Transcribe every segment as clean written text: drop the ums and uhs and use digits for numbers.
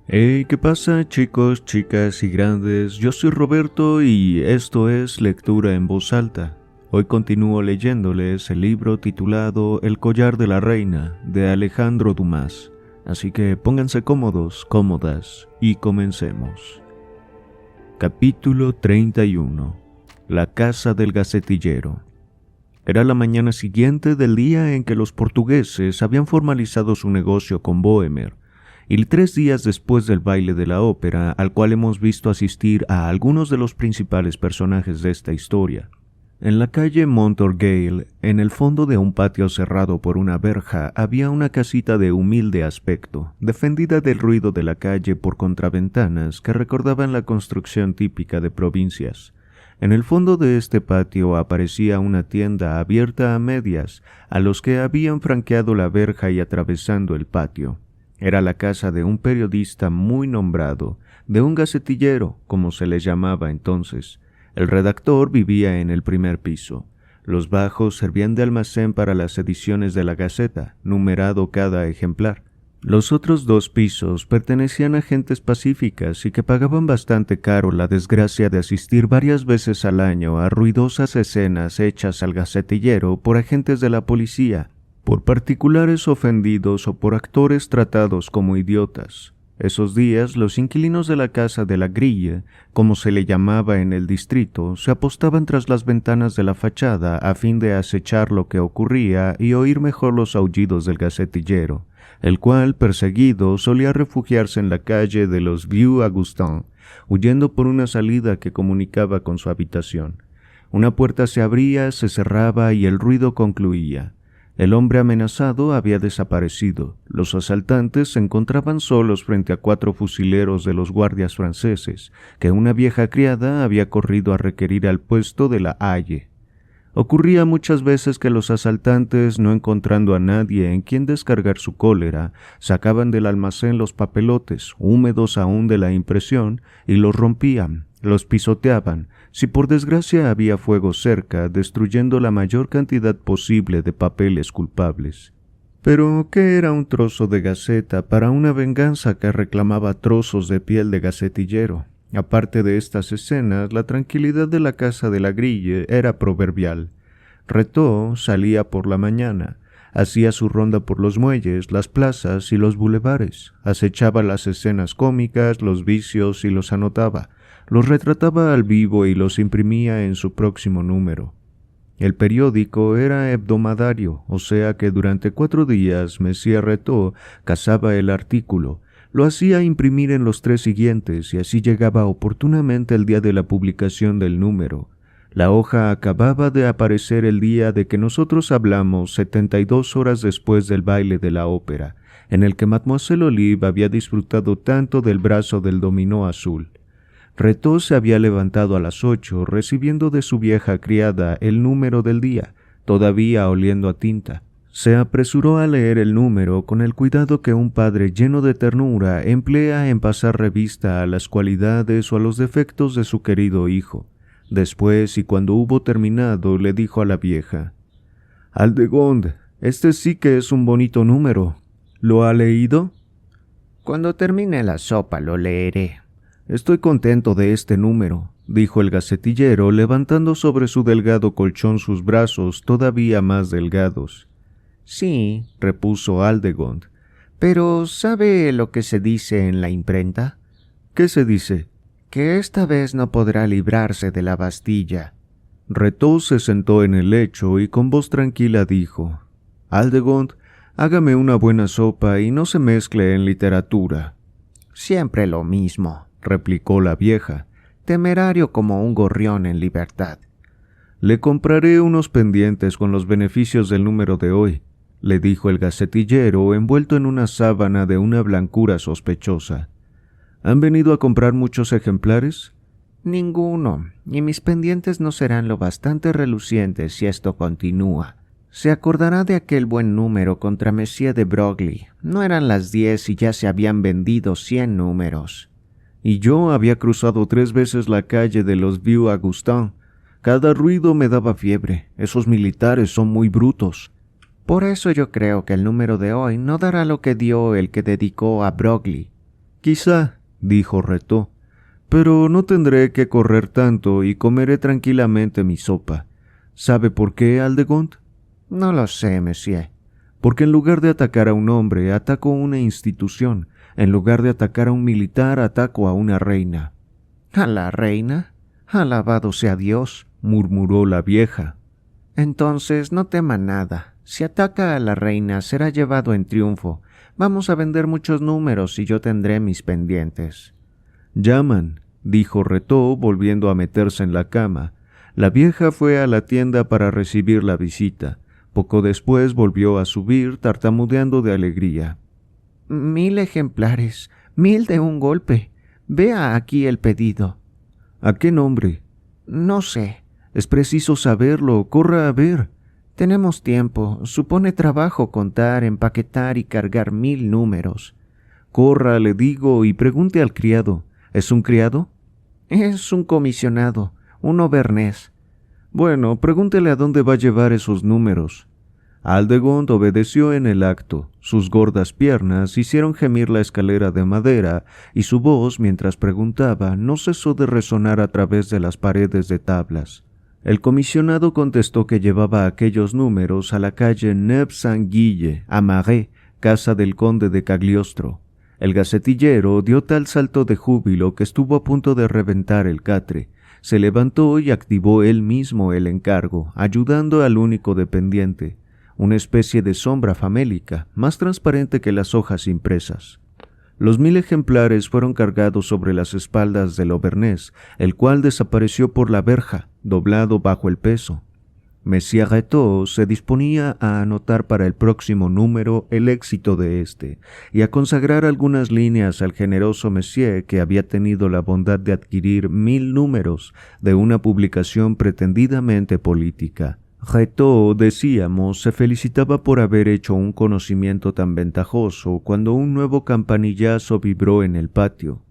Hey, ¿qué pasa, chicos, chicas y grandes? Yo soy Roberto y esto es Lectura en Voz Alta. Hoy continúo leyéndoles el libro titulado El collar de la reina, de Alejandro Dumas. Así que pónganse cómodos, cómodas, y comencemos. Capítulo 31. La casa del gacetillero. Era la mañana siguiente del día en que los portugueses habían formalizado su negocio con Boehmer, y 3 días después del baile de la ópera, al cual hemos visto asistir a algunos de los principales personajes de esta historia. En la calle Montorgueil, en el fondo de un patio cerrado por una verja, había una casita de humilde aspecto, defendida del ruido de la calle por contraventanas que recordaban la construcción típica de provincias. En el fondo de este patio aparecía una tienda abierta a medias, a los que habían franqueado la verja y atravesando el patio. Era la casa de un periodista muy nombrado, de un gacetillero, como se le llamaba entonces. El redactor vivía en el primer piso. Los bajos servían de almacén para las ediciones de la Gaceta, numerado cada ejemplar. Los otros 2 pisos pertenecían a gentes pacíficas y que pagaban bastante caro la desgracia de asistir varias veces al año a ruidosas escenas hechas al gacetillero por agentes de la policía, por particulares ofendidos o por actores tratados como idiotas. Esos días, los inquilinos de la casa de la Grille, como se le llamaba en el distrito, se apostaban tras las ventanas de la fachada a fin de acechar lo que ocurría y oír mejor los aullidos del gacetillero, el cual, perseguido, solía refugiarse en la calle de los Vieux-Augustins, huyendo por una salida que comunicaba con su habitación. Una puerta se abría, se cerraba y el ruido concluía. El hombre amenazado había desaparecido. Los asaltantes se encontraban solos frente a 4 fusileros de los guardias franceses, que una vieja criada había corrido a requerir al puesto de la Haye. Ocurría muchas veces que los asaltantes, no encontrando a nadie en quien descargar su cólera, sacaban del almacén los papelotes, húmedos aún de la impresión, y los rompían, los pisoteaban, si por desgracia había fuego cerca, destruyendo la mayor cantidad posible de papeles culpables. Pero, ¿qué era un trozo de gaceta para una venganza que reclamaba trozos de piel de gacetillero? Aparte de estas escenas, la tranquilidad de la casa de la Grille era proverbial. Retaux salía por la mañana, hacía su ronda por los muelles, las plazas y los bulevares, acechaba las escenas cómicas, los vicios y los anotaba, los retrataba al vivo y los imprimía en su próximo número. El periódico era hebdomadario, o sea que durante 4 días Monsieur Retaux cazaba el artículo, lo hacía imprimir en los 3 siguientes y así llegaba oportunamente el día de la publicación del número. La hoja acababa de aparecer el día de que nosotros hablamos 72 horas después del baile de la ópera, en el que Mademoiselle Olive había disfrutado tanto del brazo del dominó azul. Retaux se había levantado a las 8, recibiendo de su vieja criada el número del día, todavía oliendo a tinta. Se apresuró a leer el número con el cuidado que un padre lleno de ternura emplea en pasar revista a las cualidades o a los defectos de su querido hijo. Después, y cuando hubo terminado, le dijo a la vieja: «Aldegonde, este sí que es un bonito número. ¿Lo ha leído?» «Cuando termine la sopa lo leeré». «Estoy contento de este número», dijo el gacetillero, levantando sobre su delgado colchón sus brazos todavía más delgados. «Sí», repuso Aldegond. «pero ¿sabe lo que se dice en la imprenta?» «¿Qué se dice?» «Que esta vez no podrá librarse de la Bastilla». Retaux se sentó en el lecho y con voz tranquila dijo: «Aldegond, hágame una buena sopa y no se mezcle en literatura». «Siempre lo mismo», replicó la vieja. «Temerario como un gorrión en libertad». «Le compraré unos pendientes con los beneficios del número de hoy», le dijo el gacetillero, envuelto en una sábana de una blancura sospechosa. «¿Han venido a comprar muchos ejemplares?» «Ninguno, y mis pendientes no serán lo bastante relucientes si esto continúa. Se acordará de aquel buen número contra Monsieur de Broglie. No eran las 10 y ya se habían vendido 100 números». «Y yo había cruzado 3 veces la calle de los Vieux-Augustins. Cada ruido me daba fiebre. Esos militares son muy brutos». «Por eso yo creo que el número de hoy no dará lo que dio el que dedicó a Broglie». Quizá, dijo Retó, pero no tendré que correr tanto y comeré tranquilamente mi sopa. ¿Sabe por qué, Aldegond? No lo sé, monsieur. Porque en lugar de atacar a un hombre, ataco a una institución. En lugar de atacar a un militar, ataco a una reina. ¿A la reina? Alabado sea Dios, murmuró la vieja. Entonces no tema nada. Si ataca a la reina, será llevado en triunfo. Vamos a vender muchos números y yo tendré mis pendientes. Llaman, dijo Retó, volviendo a meterse en la cama. La vieja fue a la tienda para recibir la visita. Poco después volvió a subir, tartamudeando de alegría. 1000 ejemplares, 1000 de un golpe. Vea aquí el pedido. ¿A qué nombre? No sé. Es preciso saberlo. Corra a ver. Tenemos tiempo. Supone trabajo contar, empaquetar y cargar 1000 números. Corra, le digo, y pregunte al criado. ¿Es un criado? Es un comisionado, un auvernés. Bueno, pregúntele a dónde va a llevar esos números. Aldegond obedeció en el acto. Sus gordas piernas hicieron gemir la escalera de madera y su voz, mientras preguntaba, no cesó de resonar a través de las paredes de tablas. El comisionado contestó que llevaba aquellos números a la calle Neuve-Saint-Guille, a Marais, casa del conde de Cagliostro. El gacetillero dio tal salto de júbilo que estuvo a punto de reventar el catre. Se levantó y activó él mismo el encargo, ayudando al único dependiente, una especie de sombra famélica, más transparente que las hojas impresas. Los 1000 ejemplares fueron cargados sobre las espaldas del auvernés, el cual desapareció por la verja, doblado bajo el peso. Monsieur Retó se disponía a anotar para el próximo número el éxito de éste, y a consagrar algunas líneas al generoso monsieur que había tenido la bondad de adquirir 1000 números de una publicación pretendidamente política. Retó, decíamos, se felicitaba por haber hecho un conocimiento tan ventajoso cuando un nuevo campanillazo vibró en el patio.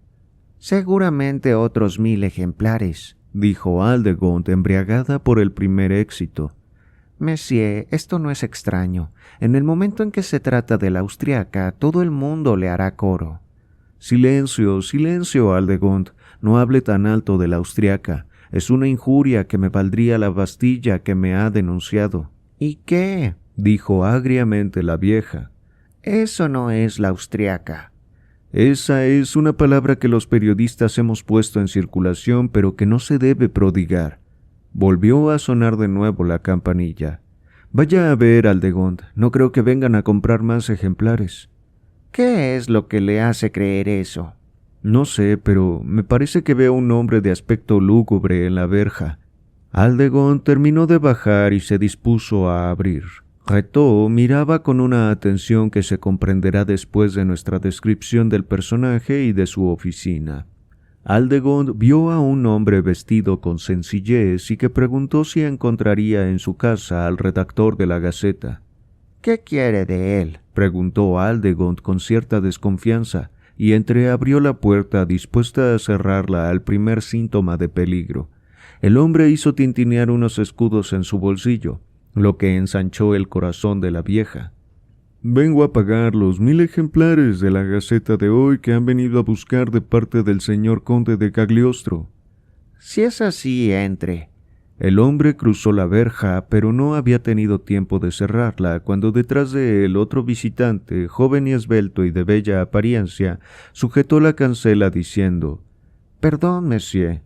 Seguramente otros 1000 ejemplares, dijo Aldegond, embriagada por el primer éxito. Monsieur, esto no es extraño. En el momento en que se trata de la austriaca, todo el mundo le hará coro. Silencio, silencio, Aldegond. No hable tan alto de la austriaca. Es una injuria que me valdría la Bastilla que me ha denunciado. ¿Y qué? Dijo agriamente la vieja. Eso no es la austriaca. Esa es una palabra que los periodistas hemos puesto en circulación, pero que no se debe prodigar. Volvió a sonar de nuevo la campanilla. Vaya a ver, Aldegond. No creo que vengan a comprar más ejemplares. ¿Qué es lo que le hace creer eso? No sé, pero me parece que veo un hombre de aspecto lúgubre en la verja. Aldegond terminó de bajar y se dispuso a abrir. Retó miraba con una atención que se comprenderá después de nuestra descripción del personaje y de su oficina. Aldegond vio a un hombre vestido con sencillez y que preguntó si encontraría en su casa al redactor de la Gaceta. ¿Qué quiere de él?, preguntó Aldegond con cierta desconfianza, y entreabrió la puerta dispuesta a cerrarla al primer síntoma de peligro. El hombre hizo tintinear unos escudos en su bolsillo, lo que ensanchó el corazón de la vieja. «Vengo a pagar los 1000 ejemplares de la Gaceta de hoy que han venido a buscar de parte del señor conde de Cagliostro». «Si es así, entre». El hombre cruzó la verja, pero no había tenido tiempo de cerrarla cuando detrás de él otro visitante, joven y esbelto y de bella apariencia, sujetó la cancela diciendo: «Perdón, monsieur»,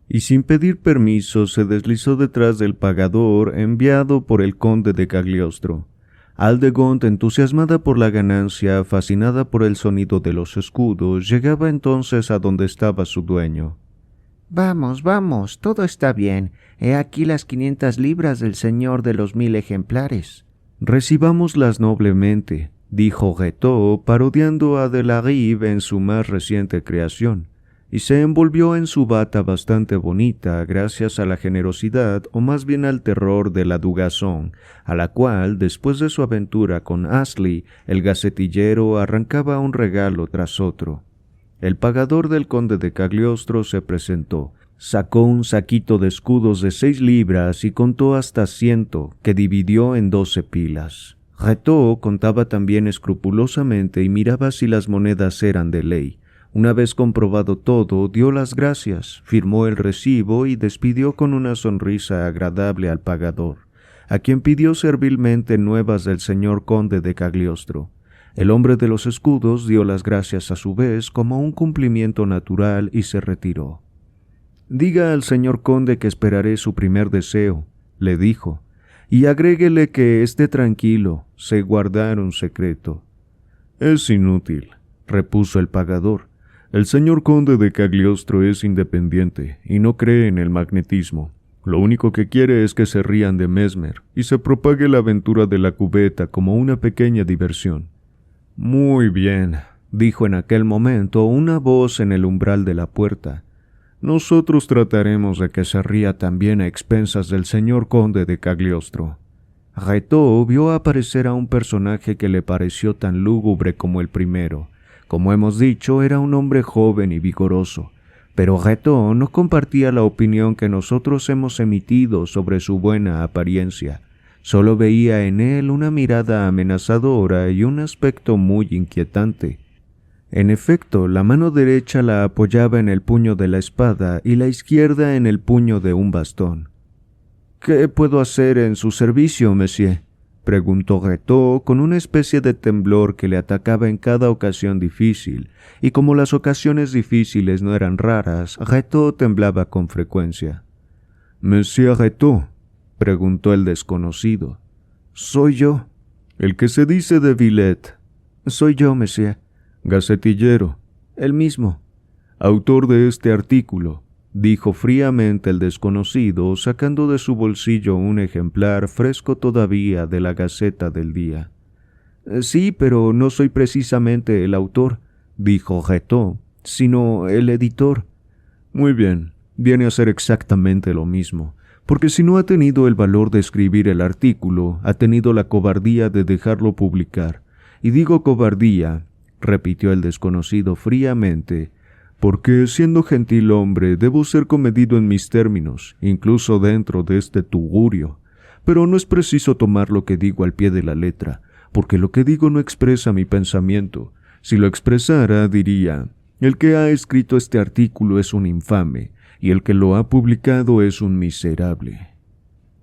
y sin pedir permiso se deslizó detrás del pagador enviado por el conde de Cagliostro. Aldegond, entusiasmada por la ganancia, fascinada por el sonido de los escudos, llegaba entonces a donde estaba su dueño. «Vamos, vamos, todo está bien. He aquí las 500 libras del señor de los 1000 ejemplares». «Recibámoslas noblemente», dijo Retó, parodiando a Delarive en su más reciente creación, y se envolvió en su bata bastante bonita gracias a la generosidad o más bien al terror de la Dugazón, a la cual, después de su aventura con Astley, el gacetillero arrancaba un regalo tras otro. El pagador del conde de Cagliostro se presentó, sacó un saquito de escudos de 6 libras y contó hasta 100, que dividió en 12 pilas. Retó contaba también escrupulosamente y miraba si las monedas eran de ley. Una vez comprobado todo, dio las gracias, firmó el recibo y despidió con una sonrisa agradable al pagador, a quien pidió servilmente nuevas del señor conde de Cagliostro. El hombre de los escudos dio las gracias a su vez como un cumplimiento natural y se retiró. «Diga al señor conde que esperaré su primer deseo», le dijo, «y agréguele que esté tranquilo, sé guardar un secreto». «Es inútil», repuso el pagador. «El señor conde de Cagliostro es independiente y no cree en el magnetismo. Lo único que quiere es que se rían de Mesmer y se propague la aventura de la cubeta como una pequeña diversión». «Muy bien», dijo en aquel momento una voz en el umbral de la puerta. «Nosotros trataremos de que se ría también a expensas del señor conde de Cagliostro». Retaux vio aparecer a un personaje que le pareció tan lúgubre como el primero. Como hemos dicho, era un hombre joven y vigoroso, pero Retaux no compartía la opinión que nosotros hemos emitido sobre su buena apariencia. Solo veía en él una mirada amenazadora y un aspecto muy inquietante. En efecto, la mano derecha la apoyaba en el puño de la espada y la izquierda en el puño de un bastón. «¿Qué puedo hacer en su servicio, monsieur?», preguntó Retaux con una especie de temblor que le atacaba en cada ocasión difícil, y como las ocasiones difíciles no eran raras, Retaux temblaba con frecuencia. «Monsieur Retaux», preguntó el desconocido. «Soy yo». «El que se dice de Villette». «Soy yo, monsieur». «Gacetillero». «El mismo». «Autor de este artículo», dijo fríamente el desconocido, sacando de su bolsillo un ejemplar fresco todavía de la Gaceta del día. «Sí, pero no soy precisamente el autor», dijo Retaux, «sino el editor». «Muy bien, viene a ser exactamente lo mismo, porque si no ha tenido el valor de escribir el artículo, ha tenido la cobardía de dejarlo publicar. Y digo cobardía», repitió el desconocido fríamente, «porque siendo gentil hombre debo ser comedido en mis términos, incluso dentro de este tugurio. Pero no es preciso tomar lo que digo al pie de la letra, porque lo que digo no expresa mi pensamiento. Si lo expresara, diría, el que ha escrito este artículo es un infame, y el que lo ha publicado es un miserable».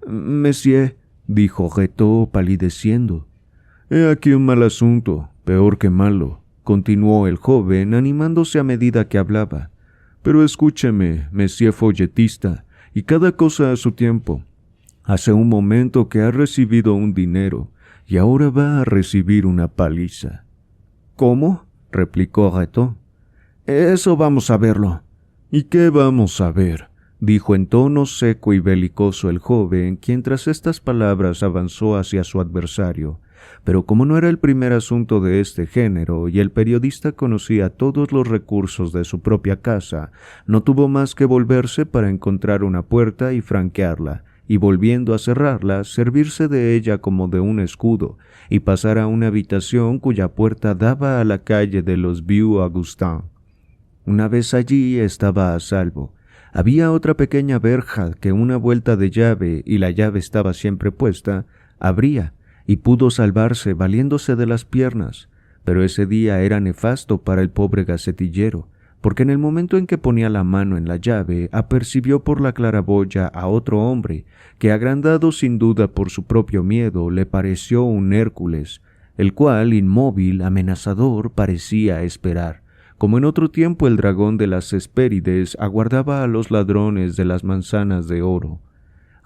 «Monsieur», dijo Retaux palideciendo. «He aquí un mal asunto, peor que malo», continuó el joven, animándose a medida que hablaba. «Pero escúcheme, monsieur folletista, y cada cosa a su tiempo. Hace un momento que ha recibido un dinero, y ahora va a recibir una paliza». «¿Cómo?», replicó Retaux. «Eso vamos a verlo». «¿Y qué vamos a ver?», dijo en tono seco y belicoso el joven, quien tras estas palabras avanzó hacia su adversario. Pero como no era el primer asunto de este género y el periodista conocía todos los recursos de su propia casa, no tuvo más que volverse para encontrar una puerta y franquearla, y volviendo a cerrarla, servirse de ella como de un escudo, y pasar a una habitación cuya puerta daba a la calle de los Vieux-Augustins. Una vez allí estaba a salvo. Había otra pequeña verja que una vuelta de llave, y la llave estaba siempre puesta, abría, y pudo salvarse valiéndose de las piernas, pero ese día era nefasto para el pobre gacetillero, porque en el momento en que ponía la mano en la llave, apercibió por la claraboya a otro hombre, que agrandado sin duda por su propio miedo, le pareció un Hércules, el cual, inmóvil, amenazador, parecía esperar, como en otro tiempo el dragón de las Hespérides aguardaba a los ladrones de las manzanas de oro.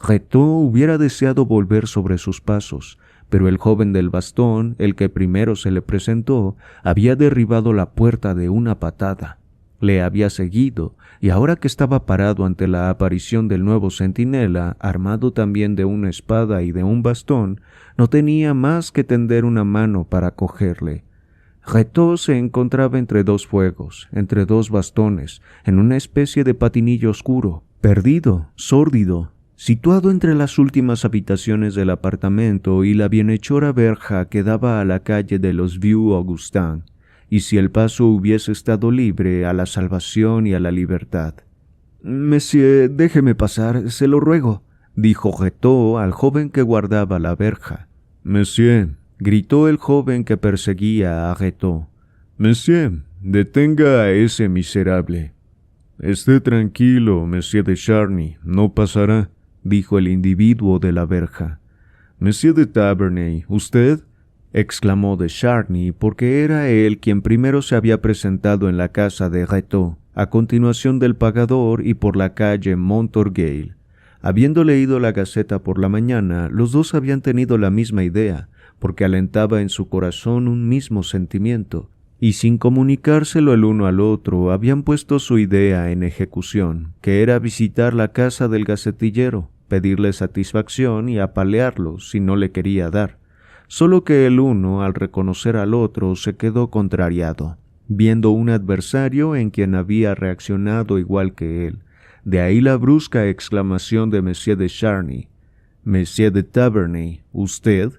Retaux hubiera deseado volver sobre sus pasos, pero el joven del bastón, el que primero se le presentó, había derribado la puerta de una patada. Le había seguido, y ahora que estaba parado ante la aparición del nuevo centinela, armado también de una espada y de un bastón, no tenía más que tender una mano para cogerle. Retaux se encontraba entre dos fuegos, entre dos bastones, en una especie de patinillo oscuro, perdido, sórdido, situado entre las últimas habitaciones del apartamento y la bienhechora verja que daba a la calle de los Vieux-Augustins, y si el paso hubiese estado libre, a la salvación y a la libertad. «Monsieur, déjeme pasar, se lo ruego», dijo Retaux al joven que guardaba la verja. «Monsieur», gritó el joven que perseguía a Retaux. «Monsieur», detenga a ese miserable. Esté tranquilo, Monsieur de Charny, no pasará, dijo el individuo de la verja. Monsieur de Taverney, ¿usted? Exclamó de Charny, porque era él quien primero se había presentado en la casa de Retaux, a continuación del pagador y por la calle Montorgueil. Habiendo leído la Gaceta por la mañana, los dos habían tenido la misma idea, porque alentaba en su corazón un mismo sentimiento, y sin comunicárselo el uno al otro, habían puesto su idea en ejecución, que era visitar la casa del gacetillero, pedirle satisfacción y apalearlo si no le quería dar. Solo que el uno, al reconocer al otro, se quedó contrariado, viendo un adversario en quien había reaccionado igual que él. De ahí la brusca exclamación de Monsieur de Charny. «Monsieur de Taverney, ¿usted?»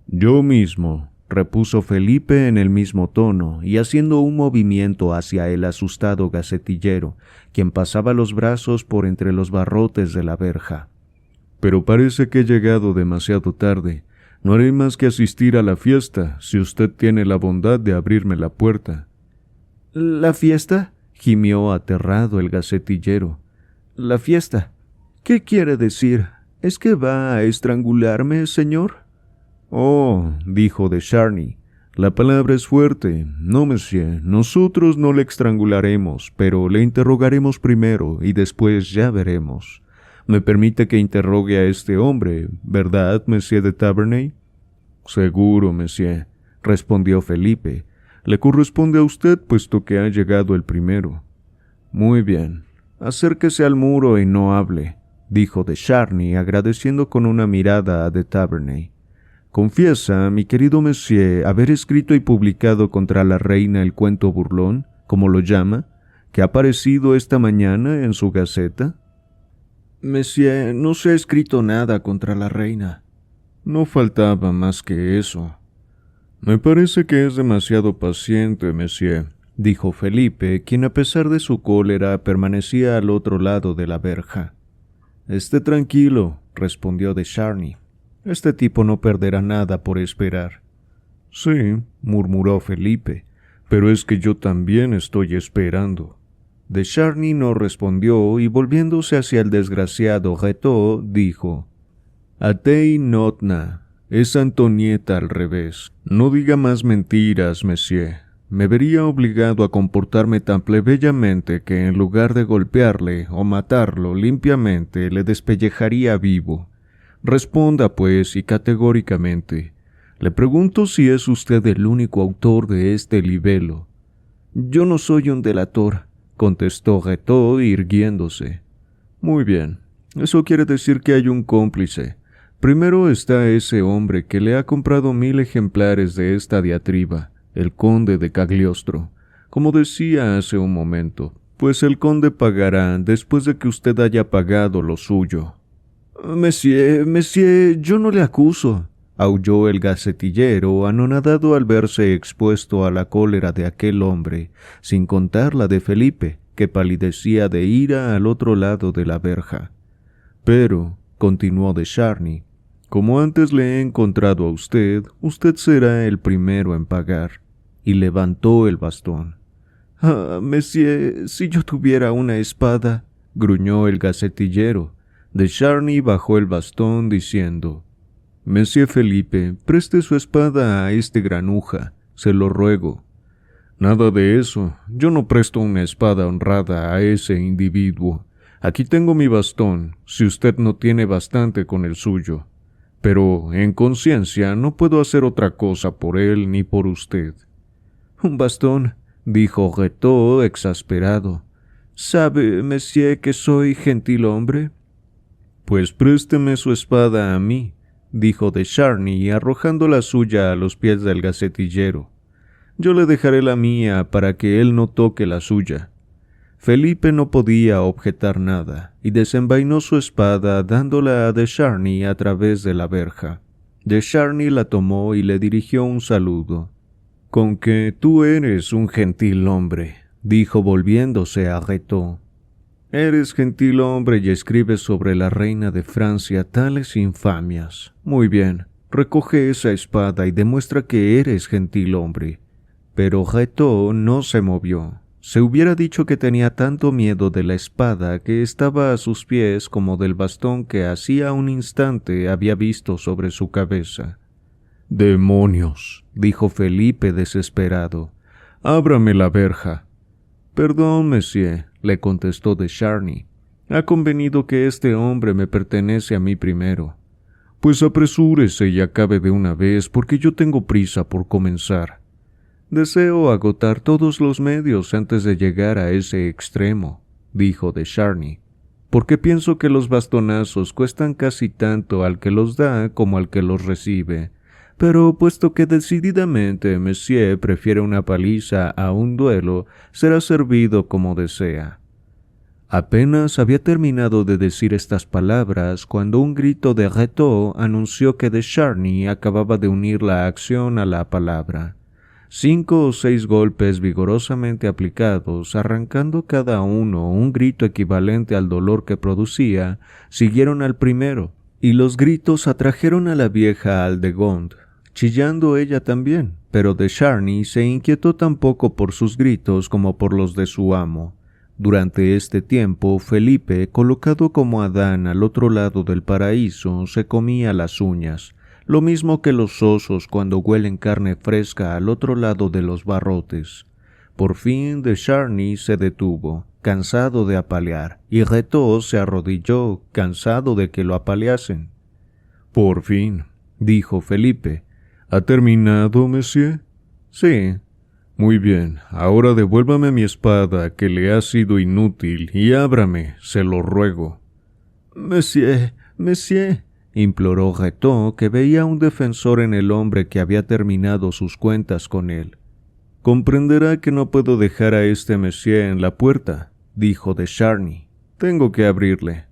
«Yo mismo», repuso Felipe en el mismo tono y haciendo un movimiento hacia el asustado gacetillero, quien pasaba los brazos por entre los barrotes de la verja. «Pero parece que he llegado demasiado tarde. No haré más que asistir a la fiesta, si usted tiene la bondad de abrirme la puerta». «¿La fiesta?», gimió aterrado el gacetillero. «¿La fiesta? ¿Qué quiere decir? ¿Es que va a estrangularme, señor?» «Oh», dijo de Charny, «la palabra es fuerte. No, monsieur, nosotros no le estrangularemos, pero le interrogaremos primero y después ya veremos. Me permite que interrogue a este hombre, ¿verdad, Monsieur de Taverney?» «Seguro, monsieur», respondió Felipe. «Le corresponde a usted, puesto que ha llegado el primero». «Muy bien. Acérquese al muro y no hable», dijo de Charny, agradeciendo con una mirada a de Taverney. «Confiesa, mi querido monsieur, haber escrito y publicado contra la reina el cuento burlón, como lo llama, que ha aparecido esta mañana en su gaceta». «Monsieur, no se ha escrito nada contra la reina». «No faltaba más que eso». «Me parece que es demasiado paciente, monsieur», dijo Felipe, quien a pesar de su cólera permanecía al otro lado de la verja. «Esté tranquilo», respondió de Charny. «Este tipo no perderá nada por esperar». «Sí», murmuró Felipe, «pero es que yo también estoy esperando». De Charny no respondió y volviéndose hacia el desgraciado Retaux, dijo: «Atei notna, es Antonieta al revés. No diga más mentiras, monsieur. Me vería obligado a comportarme tan plebeyamente que en lugar de golpearle o matarlo limpiamente le despellejaría vivo. Responda, pues, y categóricamente. Le pregunto si es usted el único autor de este libelo». «Yo no soy un delator», contestó Retaux irguiéndose. «Muy bien. Eso quiere decir que hay un cómplice. Primero está ese hombre que le ha comprado 1000 ejemplares de esta diatriba, el conde de Cagliostro, como decía hace un momento, pues el conde pagará después de que usted haya pagado lo suyo». Monsieur, yo no le acuso», aulló el gacetillero, anonadado al verse expuesto a la cólera de aquel hombre, sin contar la de Felipe, que palidecía de ira al otro lado de la verja. «Pero», continuó de Charny, «como antes le he encontrado a usted, usted será el primero en pagar». Y levantó el bastón. «Ah, monsieur, si yo tuviera una espada», gruñó el gacetillero. De Charny bajó el bastón diciendo: «Monsieur Felipe, preste su espada a este granuja, se lo ruego». «Nada de eso, yo no presto una espada honrada a ese individuo. Aquí tengo mi bastón, si usted no tiene bastante con el suyo. Pero, en conciencia, no puedo hacer otra cosa por él ni por usted». «Un bastón», dijo Retaux exasperado. «¿Sabe, monsieur, que soy gentilhombre?» «Pues présteme su espada a mí», dijo de Charny, arrojando la suya a los pies del gacetillero. «Yo le dejaré la mía para que él no toque la suya». Felipe no podía objetar nada, y desenvainó su espada dándola a de Charny a través de la verja. De Charny la tomó y le dirigió un saludo. «Con que tú eres un gentil hombre», dijo volviéndose a Retaux. «Eres gentil hombre y escribes sobre la reina de Francia tales infamias. Muy bien, recoge esa espada y demuestra que eres gentil hombre». Pero Retó no se movió. Se hubiera dicho que tenía tanto miedo de la espada que estaba a sus pies como del bastón que hacía un instante había visto sobre su cabeza. «¡Demonios!», dijo Felipe desesperado. «¡Ábrame la verja!». «Perdón, monsieur», le contestó de Charny. «Ha convenido que este hombre me pertenece a mí primero». «Pues apresúrese y acabe de una vez, porque yo tengo prisa por comenzar». «Deseo agotar todos los medios antes de llegar a ese extremo», dijo de Charny, «porque pienso que los bastonazos cuestan casi tanto al que los da como al que los recibe. Pero puesto que decididamente Monsieur prefiere una paliza a un duelo, será servido como desea». Apenas había terminado de decir estas palabras cuando un grito de Retó anunció que de Charny acababa de unir la acción a la palabra. 5 o 6 golpes vigorosamente aplicados, arrancando cada uno un grito equivalente al dolor que producía, siguieron al primero, y los gritos atrajeron a la vieja Aldegond, chillando ella también, pero de Charny se inquietó tan poco por sus gritos como por los de su amo. Durante este tiempo, Felipe, colocado como Adán al otro lado del paraíso, se comía las uñas, lo mismo que los osos cuando huelen carne fresca al otro lado de los barrotes. Por fin de Charny se detuvo, cansado de apalear, y Retó se arrodilló, cansado de que lo apaleasen. «Por fin», dijo Felipe. «¿Ha terminado, monsieur?» «Sí». «Muy bien, ahora devuélvame mi espada, que le ha sido inútil, y ábrame, se lo ruego». «Monsieur, monsieur», imploró Retó, que veía un defensor en el hombre que había terminado sus cuentas con él. «Comprenderá que no puedo dejar a este monsieur en la puerta», dijo de Charny. «Tengo que abrirle».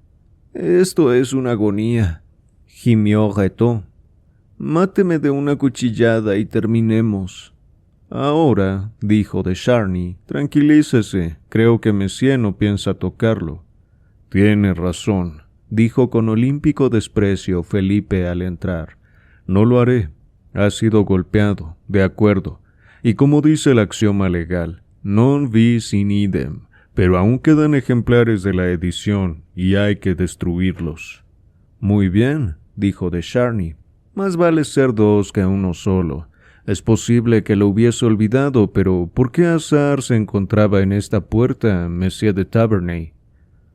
«Esto es una agonía», gimió Retó. «Máteme de una cuchillada y terminemos». «Ahora», dijo de Charny, «tranquilícese, creo que monsieur no piensa tocarlo». «Tiene razón», dijo con olímpico desprecio Felipe al entrar. «No lo haré. Ha sido golpeado, de acuerdo. Y como dice el axioma legal, non bis in idem, pero aún quedan ejemplares de la edición y hay que destruirlos». «Muy bien», dijo de Charny. «Más vale ser 2 que uno solo. Es posible que lo hubiese olvidado, pero ¿por qué azar se encontraba en esta puerta, Monsieur de Taverney?»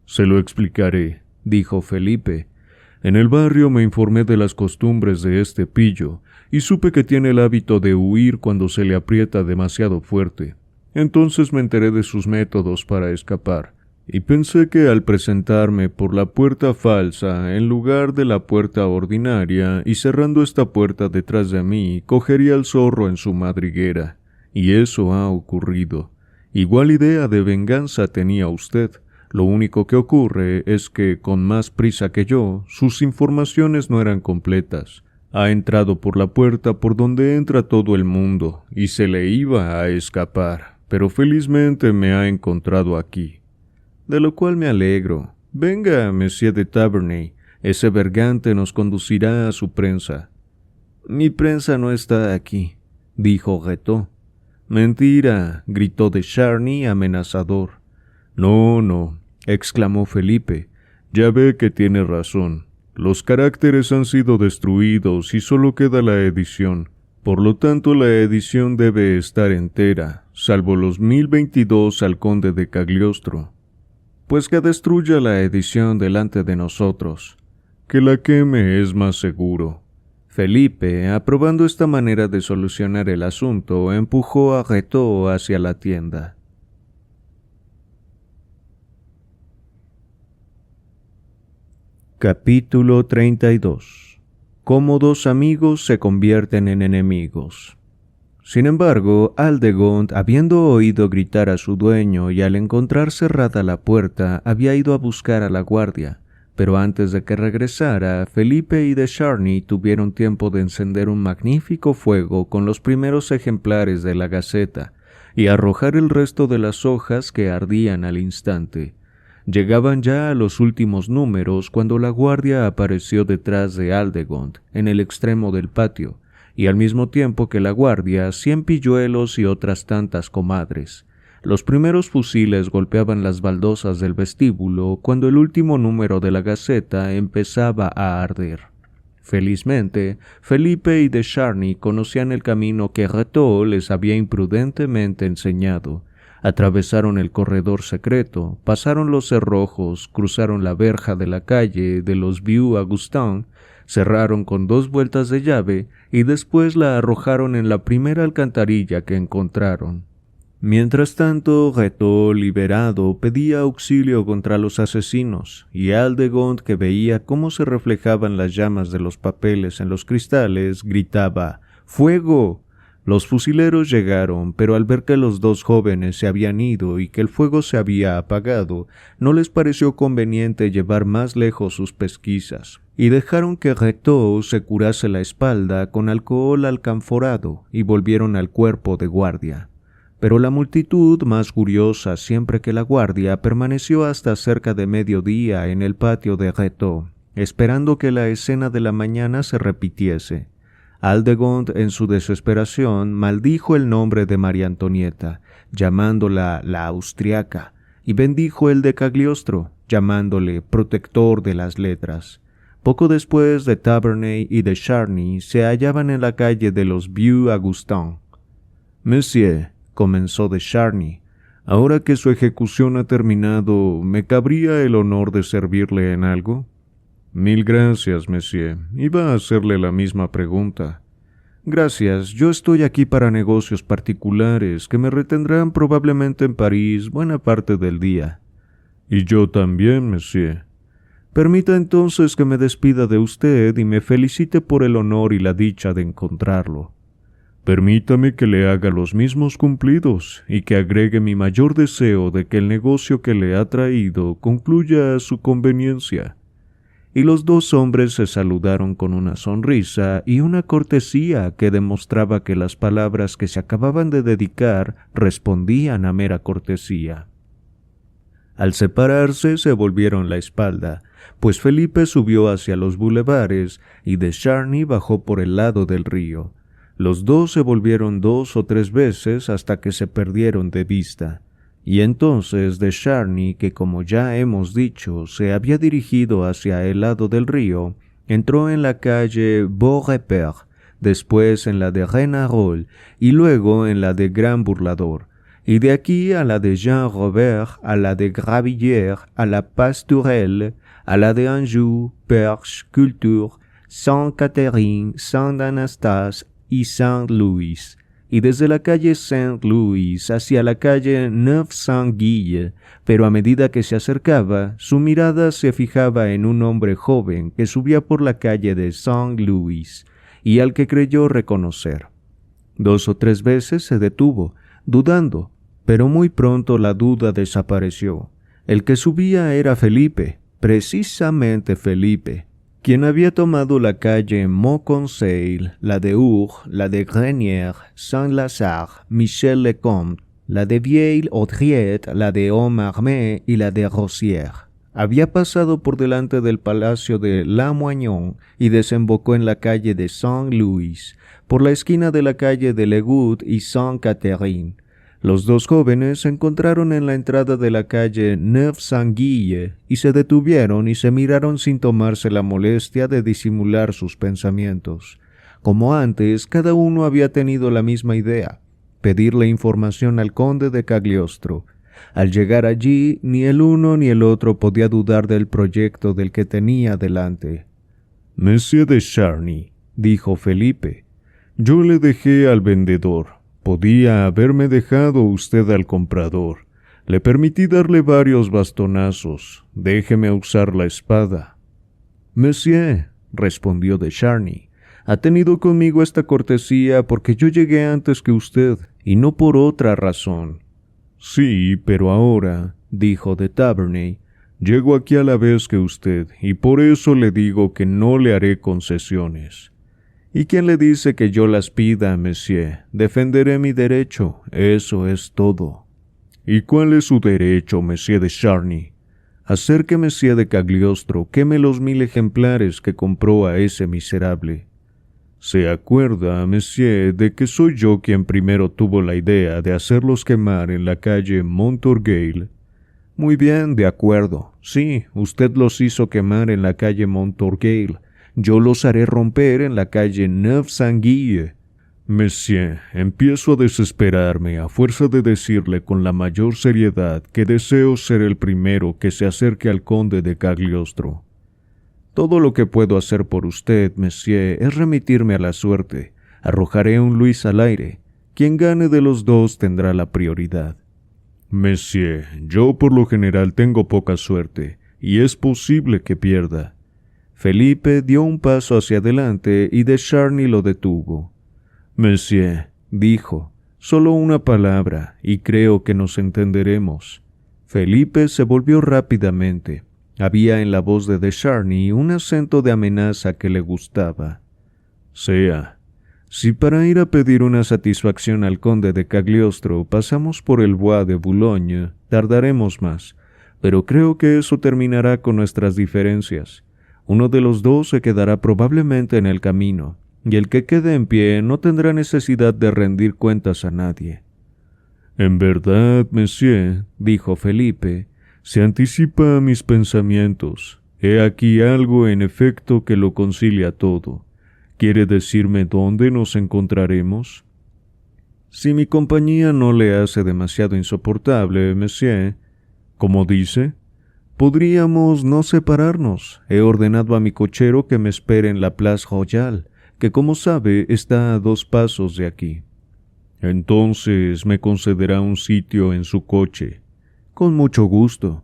«Se lo explicaré», dijo Felipe. «En el barrio me informé de las costumbres de este pillo, y supe que tiene el hábito de huir cuando se le aprieta demasiado fuerte. Entonces me enteré de sus métodos para escapar, y pensé que al presentarme por la puerta falsa en lugar de la puerta ordinaria y cerrando esta puerta detrás de mí, cogería al zorro en su madriguera. Y eso ha ocurrido. Igual idea de venganza tenía usted. Lo único que ocurre es que, con más prisa que yo, sus informaciones no eran completas. Ha entrado por la puerta por donde entra todo el mundo, y se le iba a escapar, pero felizmente me ha encontrado aquí. De lo cual me alegro. Venga, Monsieur de Taverney, ese bergante nos conducirá a su prensa». «Mi prensa no está aquí», dijo Retó. «Mentira», gritó de Charny amenazador. «No, no», exclamó Felipe. «Ya ve que tiene razón. Los caracteres han sido destruidos y solo queda la edición. Por lo tanto, la edición debe estar entera, salvo los 1022 al conde de Cagliostro». «Pues que destruya la edición delante de nosotros». «Que la queme es más seguro». Felipe, aprobando esta manera de solucionar el asunto, empujó a Retó hacia la tienda. Capítulo 32. Cómo 2 amigos se convierten en enemigos. Sin embargo, Aldegond, habiendo oído gritar a su dueño y al encontrar cerrada la puerta, había ido a buscar a la guardia, pero antes de que regresara, Felipe y de Charny tuvieron tiempo de encender un magnífico fuego con los primeros ejemplares de la Gaceta y arrojar el resto de las hojas que ardían al instante. Llegaban ya a los últimos números cuando la guardia apareció detrás de Aldegond, en el extremo del patio, y al mismo tiempo que la guardia, 100 pilluelos y otras tantas comadres. Los primeros fusiles golpeaban las baldosas del vestíbulo cuando el último número de la Gaceta empezaba a arder. Felizmente, Felipe y de Charny conocían el camino que Retaux les había imprudentemente enseñado. Atravesaron el corredor secreto, pasaron los cerrojos, cruzaron la verja de la calle de los Vieux-Augustins, cerraron con 2 vueltas de llave y después la arrojaron en la primera alcantarilla que encontraron. Mientras tanto, Retaux, liberado, pedía auxilio contra los asesinos, y Aldegond, que veía cómo se reflejaban las llamas de los papeles en los cristales, gritaba «¡Fuego!». Los fusileros llegaron, pero al ver que los 2 jóvenes se habían ido y que el fuego se había apagado, no les pareció conveniente llevar más lejos sus pesquisas, y dejaron que Retaux se curase la espalda con alcohol alcanforado y volvieron al cuerpo de guardia. Pero la multitud, más curiosa siempre que la guardia, permaneció hasta cerca de mediodía en el patio de Retaux, esperando que la escena de la mañana se repitiese. Aldegond, en su desesperación, maldijo el nombre de María Antonieta, llamándola la austriaca, y bendijo el de Cagliostro, llamándole protector de las letras. Poco después, de Taverny y de Charny se hallaban en la calle de los Vieux-Augustins. «Monsieur», comenzó de Charny, «ahora que su ejecución ha terminado, ¿me cabría el honor de servirle en algo?» «Mil gracias, monsieur. Iba a hacerle la misma pregunta». «Gracias. Yo estoy aquí para negocios particulares que me retendrán probablemente en París buena parte del día». «Y yo también, monsieur». «Permita entonces que me despida de usted y me felicite por el honor y la dicha de encontrarlo». «Permítame que le haga los mismos cumplidos y que agregue mi mayor deseo de que el negocio que le ha traído concluya a su conveniencia». Y los 2 hombres se saludaron con una sonrisa y una cortesía que demostraba que las palabras que se acababan de dedicar respondían a mera cortesía. Al separarse se volvieron la espalda, pues Felipe subió hacia los bulevares y de Charny bajó por el lado del río. Los 2 se volvieron 2 o 3 veces hasta que se perdieron de vista. Y entonces de Charny, que como ya hemos dicho, se había dirigido hacia el lado del río, entró en la calle Beaurepaire, después en la de Renarol y luego en la de Gran Burlador, y de aquí a la de Jean Robert, a la de Gravilliers, a la Pastourelle, a la de Anjou, Perche, Culture, Sainte-Catherine, Saint-Anastas y Saint-Louis, y desde la calle Saint-Louis hacia la calle Neuf-Saint-Guille, pero a medida que se acercaba, su mirada se fijaba en un hombre joven que subía por la calle de Saint-Louis, y al que creyó reconocer. 2 o 3 veces se detuvo, dudando, pero muy pronto la duda desapareció. El que subía era Felipe, precisamente Felipe, quien había tomado la calle Mauconseil, la de Our, la de Grenier, Saint-Lazare, Michel-le-Comte, la de Vieille-Haudriette, la de Homme-Armé y la de Rosières. Había pasado por delante del palacio de Lamoignon y desembocó en la calle de Saint-Louis, por la esquina de la calle de Legout y Sainte-Catherine. Los 2 jóvenes se encontraron en la entrada de la calle Neuf-Saint-Guille y se detuvieron y se miraron sin tomarse la molestia de disimular sus pensamientos. Como antes, cada uno había tenido la misma idea, pedirle información al conde de Cagliostro. Al llegar allí, ni el uno ni el otro podía dudar del proyecto del que tenía delante. «Monsieur de Charny», dijo Felipe, «yo le dejé al vendedor. Podía haberme dejado usted al comprador. Le permití darle varios bastonazos. Déjeme usar la espada». «Monsieur», respondió de Charny, «ha tenido conmigo esta cortesía porque yo llegué antes que usted, y no por otra razón». «Sí, pero ahora», dijo de Taverny, «llego aquí a la vez que usted, y por eso le digo que no le haré concesiones». «¿Y quién le dice que yo las pida, monsieur? Defenderé mi derecho, eso es todo». «¿Y cuál es su derecho, monsieur de Charny?» «Hacer que monsieur de Cagliostro queme los 1000 ejemplares que compró a ese miserable». Se acuerda, monsieur, de que soy yo quien primero tuvo la idea de hacerlos quemar en la calle Montorgueil. Muy bien, de acuerdo. Sí, usted los hizo quemar en la calle Montorgueil. Yo los haré romper en la calle Neuf-Saint-Guy. Monsieur, empiezo a desesperarme a fuerza de decirle con la mayor seriedad que deseo ser el primero que se acerque al conde de Cagliostro. Todo lo que puedo hacer por usted, monsieur, es remitirme a la suerte. Arrojaré un Luis al aire. Quien gane de los dos tendrá la prioridad. Monsieur, yo por lo general tengo poca suerte, y es posible que pierda. Felipe dio un paso hacia adelante y de Charny lo detuvo. Monsieur, dijo, solo una palabra, y creo que nos entenderemos. Felipe se volvió rápidamente. Había en la voz de Charny un acento de amenaza que le gustaba. Sea, si para ir a pedir una satisfacción al conde de Cagliostro pasamos por el Bois de Boulogne, tardaremos más, pero creo que eso terminará con nuestras diferencias. Uno de los dos se quedará probablemente en el camino, y el que quede en pie no tendrá necesidad de rendir cuentas a nadie. En verdad, monsieur, dijo Felipe, se anticipa a mis pensamientos. He aquí algo en efecto que lo concilia todo. ¿Quiere decirme dónde nos encontraremos? Si mi compañía no le hace demasiado insoportable, monsieur, ¿cómo dice? Podríamos no separarnos. He ordenado a mi cochero que me espere en la Place Royale, que como sabe está a 2 pasos de aquí. Entonces me concederá un sitio en su coche. Con mucho gusto.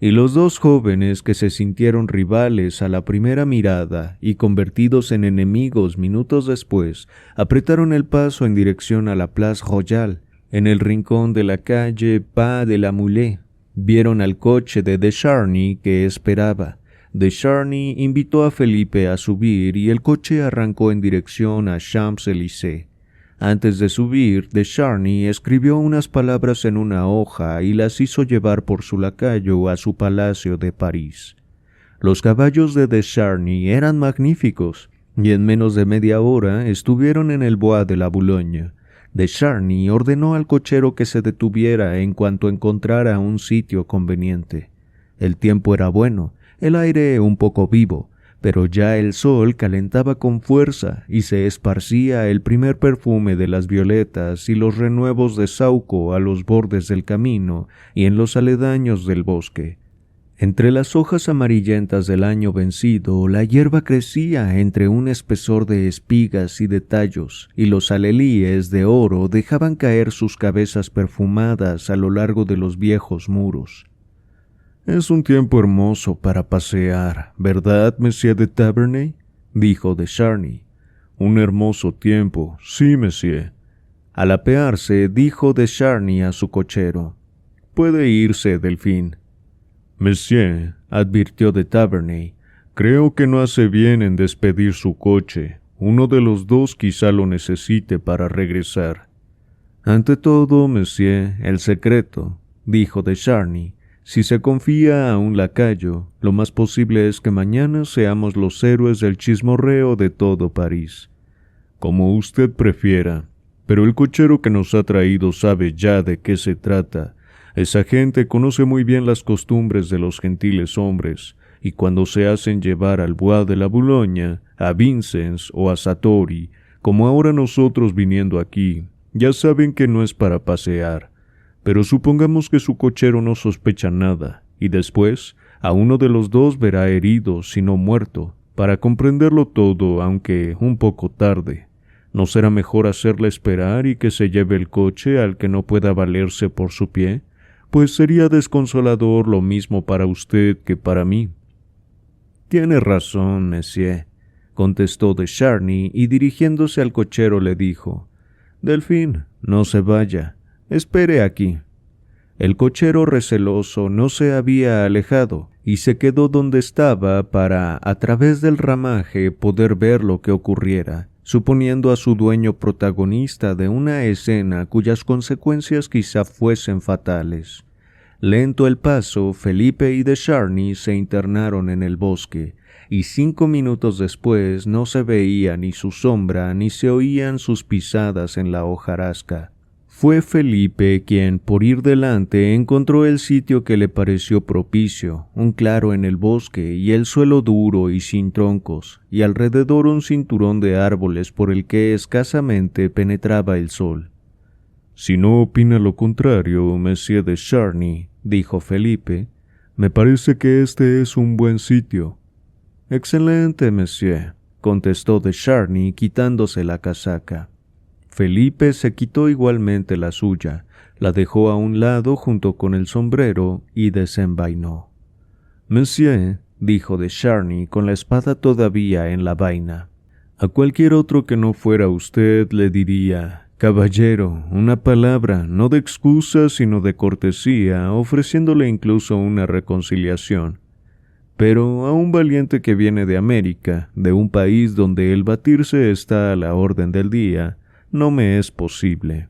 Y los dos jóvenes que se sintieron rivales a la primera mirada y convertidos en enemigos minutos después, apretaron el paso en dirección a la Place Royale. En el rincón de la calle Pas de la Mule, vieron al coche de Charny que esperaba. Charny invitó a Felipe a subir y el coche arrancó en dirección a Champs-Élysées. Antes de subir, Charny escribió unas palabras en una hoja y las hizo llevar por su lacayo a su palacio de París. Los caballos de Charny eran magníficos, y en menos de media hora estuvieron en el Bois de la Boulogne. Charny ordenó al cochero que se detuviera en cuanto encontrara un sitio conveniente. El tiempo era bueno, el aire un poco vivo, pero ya el sol calentaba con fuerza y se esparcía el primer perfume de las violetas y los renuevos de saúco a los bordes del camino y en los aledaños del bosque. Entre las hojas amarillentas del año vencido, la hierba crecía entre un espesor de espigas y de tallos, y los alelíes de oro dejaban caer sus cabezas perfumadas a lo largo de los viejos muros. «Es un tiempo hermoso para pasear, ¿verdad, monsieur de Taverney?», dijo Charny. «Un hermoso tiempo, sí, monsieur». Al apearse, dijo Charny a su cochero. «Puede irse, Delfín». «Monsieur», advirtió de Taverney, «creo que no hace bien en despedir su coche. Uno de los dos quizá lo necesite para regresar». «Ante todo, monsieur, el secreto», dijo Charny. «Si se confía a un lacayo, lo más posible es que mañana seamos los héroes del chismorreo de todo París». «Como usted prefiera, pero el cochero que nos ha traído sabe ya de qué se trata. Esa gente conoce muy bien las costumbres de los gentiles hombres, y cuando se hacen llevar al Bois de la Boulogne, a Vincennes o a Satori, como ahora nosotros viniendo aquí, ya saben que no es para pasear. Pero supongamos que su cochero no sospecha nada, y después a uno de los dos verá herido, si no muerto, para comprenderlo todo, aunque un poco tarde. ¿No será mejor hacerle esperar y que se lleve el coche al que no pueda valerse por su pie? Pues sería desconsolador lo mismo para usted que para mí». «Tiene razón, monsieur», contestó Charny, y dirigiéndose al cochero le dijo: «Delfín, no se vaya. Espere aquí». El cochero receloso no se había alejado y se quedó donde estaba para, a través del ramaje, poder ver lo que ocurriera, suponiendo a su dueño protagonista de una escena cuyas consecuencias quizá fuesen fatales. Lento el paso, Felipe y de Charny se internaron en el bosque, y 5 minutos después no se veía ni su sombra ni se oían sus pisadas en la hojarasca. Fue Felipe quien, por ir delante, encontró el sitio que le pareció propicio, un claro en el bosque y el suelo duro y sin troncos, y alrededor un cinturón de árboles por el que escasamente penetraba el sol. «Si no opina lo contrario, Monsieur de Charny», dijo Felipe, «me parece que este es un buen sitio». «Excelente, Monsieur», contestó de Charny quitándose la casaca. Felipe se quitó igualmente la suya, la dejó a un lado junto con el sombrero y desenvainó. «Monsieur», dijo de Charny con la espada todavía en la vaina, «a cualquier otro que no fuera usted le diría, caballero, una palabra, no de excusa sino de cortesía, ofreciéndole incluso una reconciliación. Pero a un valiente que viene de América, de un país donde el batirse está a la orden del día, no me es posible.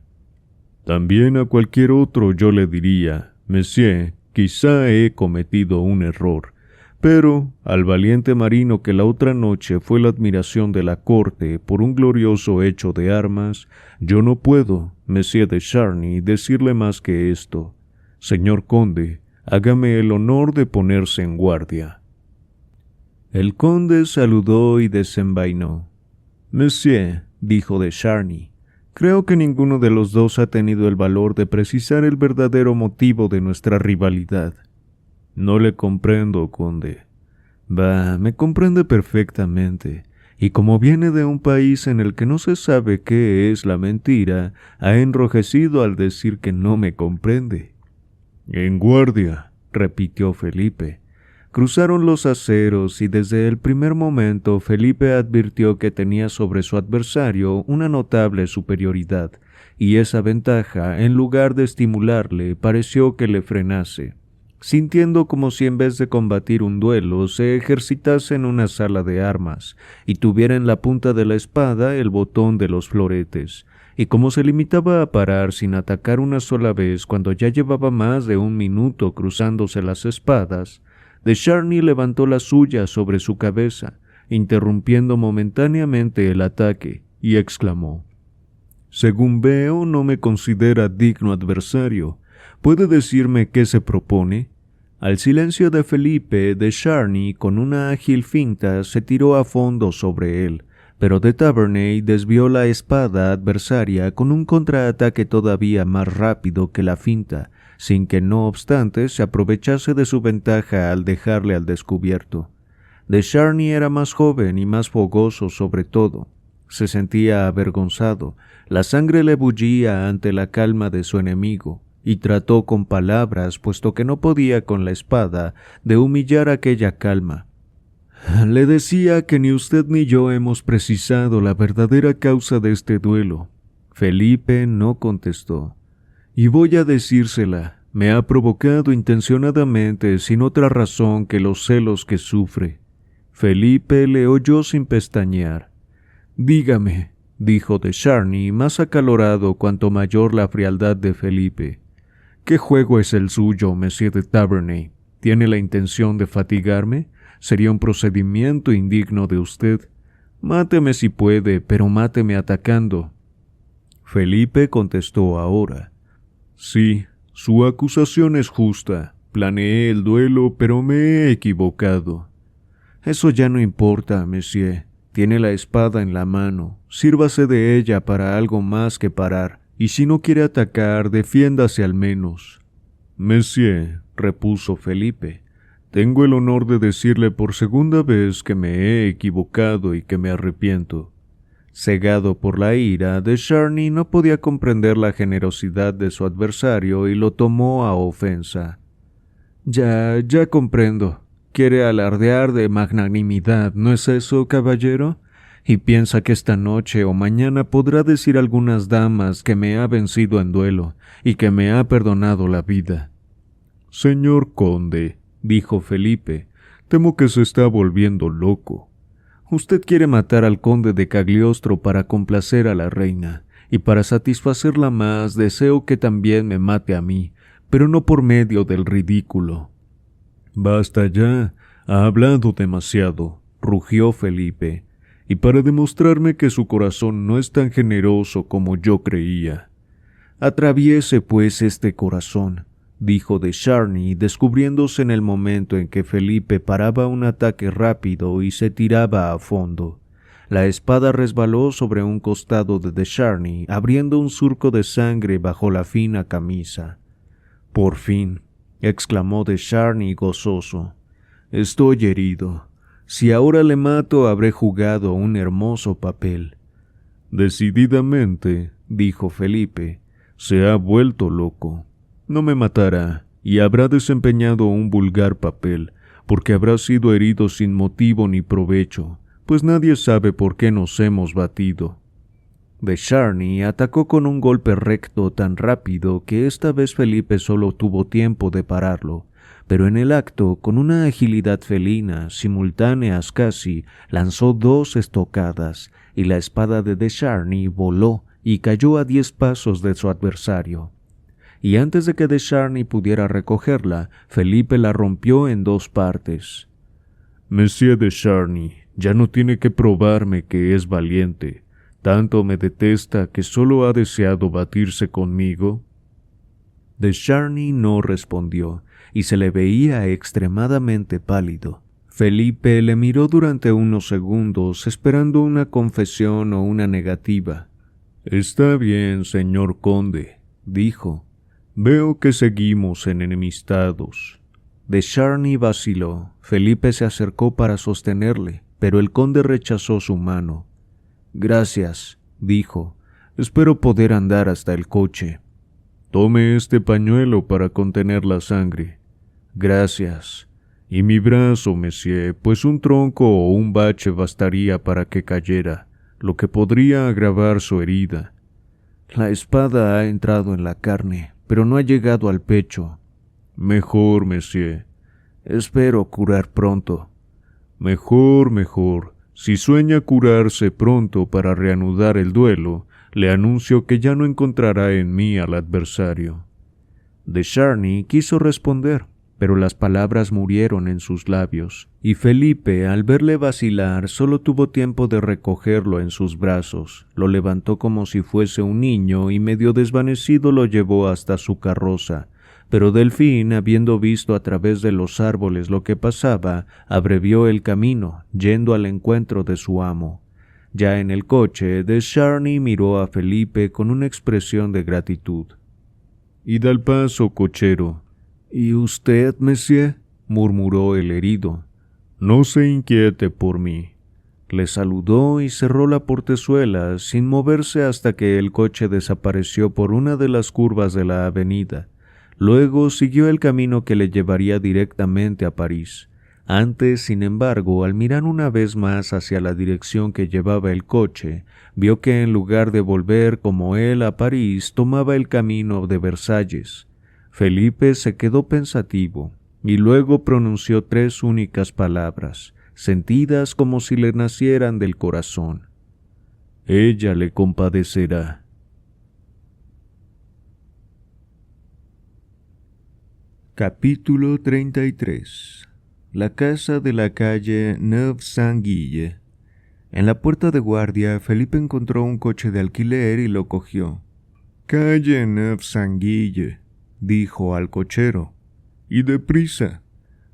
También a cualquier otro yo le diría, Monsieur, quizá he cometido un error, pero al valiente marino que la otra noche fue la admiración de la corte por un glorioso hecho de armas, yo no puedo, Monsieur de Charny, decirle más que esto. Señor conde, hágame el honor de ponerse en guardia». El conde saludó y desenvainó. «Monsieur», dijo de Charny, «creo que ninguno de los dos ha tenido el valor de precisar el verdadero motivo de nuestra rivalidad». «No le comprendo, conde». «Bah, me comprende perfectamente, y como viene de un país en el que no se sabe qué es la mentira, ha enrojecido al decir que no me comprende». «En guardia», repitió Felipe. Cruzaron los aceros y desde el primer momento Felipe advirtió que tenía sobre su adversario una notable superioridad, y esa ventaja, en lugar de estimularle, pareció que le frenase, sintiendo como si en vez de combatir un duelo se ejercitase en una sala de armas, y tuviera en la punta de la espada el botón de los floretes, y como se limitaba a parar sin atacar una sola vez cuando ya llevaba más de 1 minuto cruzándose las espadas, de Charny levantó la suya sobre su cabeza, interrumpiendo momentáneamente el ataque, y exclamó: «Según veo, no me considera digno adversario. ¿Puede decirme qué se propone?» Al silencio de Felipe, de Charny, con una ágil finta, se tiró a fondo sobre él, pero de Taverny desvió la espada adversaria con un contraataque todavía más rápido que la finta, sin que no obstante se aprovechase de su ventaja al dejarle al descubierto. De Charny era más joven y más fogoso sobre todo. Se sentía avergonzado, la sangre le bullía ante la calma de su enemigo, y trató con palabras, puesto que no podía con la espada, de humillar aquella calma. «Le decía que ni usted ni yo hemos precisado la verdadera causa de este duelo». Felipe no contestó. «Y voy a decírsela, me ha provocado intencionadamente sin otra razón que los celos que sufre». Felipe le oyó sin pestañear. «Dígame», dijo de Charny, más acalorado cuanto mayor la frialdad de Felipe, «¿qué juego es el suyo, Monsieur de Taverny? ¿Tiene la intención de fatigarme? Sería un procedimiento indigno de usted. Máteme si puede, pero máteme atacando». Felipe contestó ahora. «Sí, su acusación es justa. Planeé el duelo, pero me he equivocado». «Eso ya no importa, Monsieur. Tiene la espada en la mano. Sírvase de ella para algo más que parar, y si no quiere atacar, defiéndase al menos». «Monsieur», repuso Felipe, «tengo el honor de decirle por segunda vez que me he equivocado y que me arrepiento». Cegado por la ira, de Charny no podía comprender la generosidad de su adversario y lo tomó a ofensa. Ya comprendo. Quiere alardear de magnanimidad, ¿no es eso, caballero? Y piensa que esta noche o mañana podrá decir a algunas damas que me ha vencido en duelo y que me ha perdonado la vida». «Señor conde», dijo Felipe, «temo que se está volviendo loco. Usted quiere matar al conde de Cagliostro para complacer a la reina, y para satisfacerla más deseo que también me mate a mí, pero no por medio del ridículo. «Basta ya, ha hablado demasiado», rugió Felipe, «y para demostrarme que su corazón no es tan generoso como yo creía». «Atraviese, pues, este corazón», dijo de Charny, descubriéndose en el momento en que Felipe paraba un ataque rápido y se tiraba a fondo. La espada resbaló sobre un costado de Charny, abriendo un surco de sangre bajo la fina camisa. «Por fin», exclamó de Charny gozoso, «estoy herido. Si ahora le mato, habré jugado un hermoso papel». «Decididamente», dijo Felipe, «se ha vuelto loco. No me matará, y habrá desempeñado un vulgar papel, porque habrá sido herido sin motivo ni provecho, pues nadie sabe por qué nos hemos batido». De Charny atacó con un golpe recto tan rápido que esta vez Felipe solo tuvo tiempo de pararlo, pero en el acto, con una agilidad felina, simultáneas casi, lanzó 2 estocadas, y la espada de Charny voló y cayó a 10 pasos de su adversario. Y antes de que de Charny pudiera recogerla, Felipe la rompió en 2 partes. «Monsieur de Charny ya no tiene que probarme que es valiente. ¿Tanto me detesta que solo ha deseado batirse conmigo?» De Charny no respondió, y se le veía extremadamente pálido. Felipe le miró durante unos segundos, esperando una confesión o una negativa. «Está bien, señor conde», dijo. «Veo que seguimos enemistados». De Charny vaciló. Felipe se acercó para sostenerle, pero el conde rechazó su mano. «Gracias», dijo. «Espero poder andar hasta el coche». «Tome este pañuelo para contener la sangre». «Gracias». «Y mi brazo, monsieur, pues un tronco o un bache bastaría para que cayera, lo que podría agravar su herida». «La espada ha entrado en la carne, pero no ha llegado al pecho». «Mejor, monsieur». «Espero curar pronto». «Mejor, mejor. Si sueña curarse pronto para reanudar el duelo, le anuncio que ya no encontrará en mí al adversario». De Charny quiso responder, pero las palabras murieron en sus labios, y Felipe, al verle vacilar, solo tuvo tiempo de recogerlo en sus brazos, lo levantó como si fuese un niño y medio desvanecido lo llevó hasta su carroza. Pero Delfín, habiendo visto a través de los árboles lo que pasaba, abrevió el camino, yendo al encuentro de su amo. Ya en el coche, de Charny miró a Felipe con una expresión de gratitud. «Id al paso, cochero». «¿Y usted, monsieur?», murmuró el herido. «No se inquiete por mí». Le saludó y cerró la portezuela sin moverse hasta que el coche desapareció por una de las curvas de la avenida. Luego siguió el camino que le llevaría directamente a París. Antes, sin embargo, al mirar una vez más hacia la dirección que llevaba el coche, vio que en lugar de volver como él a París, tomaba el camino de Versalles. Felipe se quedó pensativo y luego pronunció 3 únicas palabras, sentidas como si le nacieran del corazón. «Ella le compadecerá». Capítulo 33. La casa de la calle Neuf-Saint-Guille. En la puerta de guardia, Felipe encontró un coche de alquiler y lo cogió. «Calle Neuf-Saint-Guille», dijo al cochero. «Y deprisa».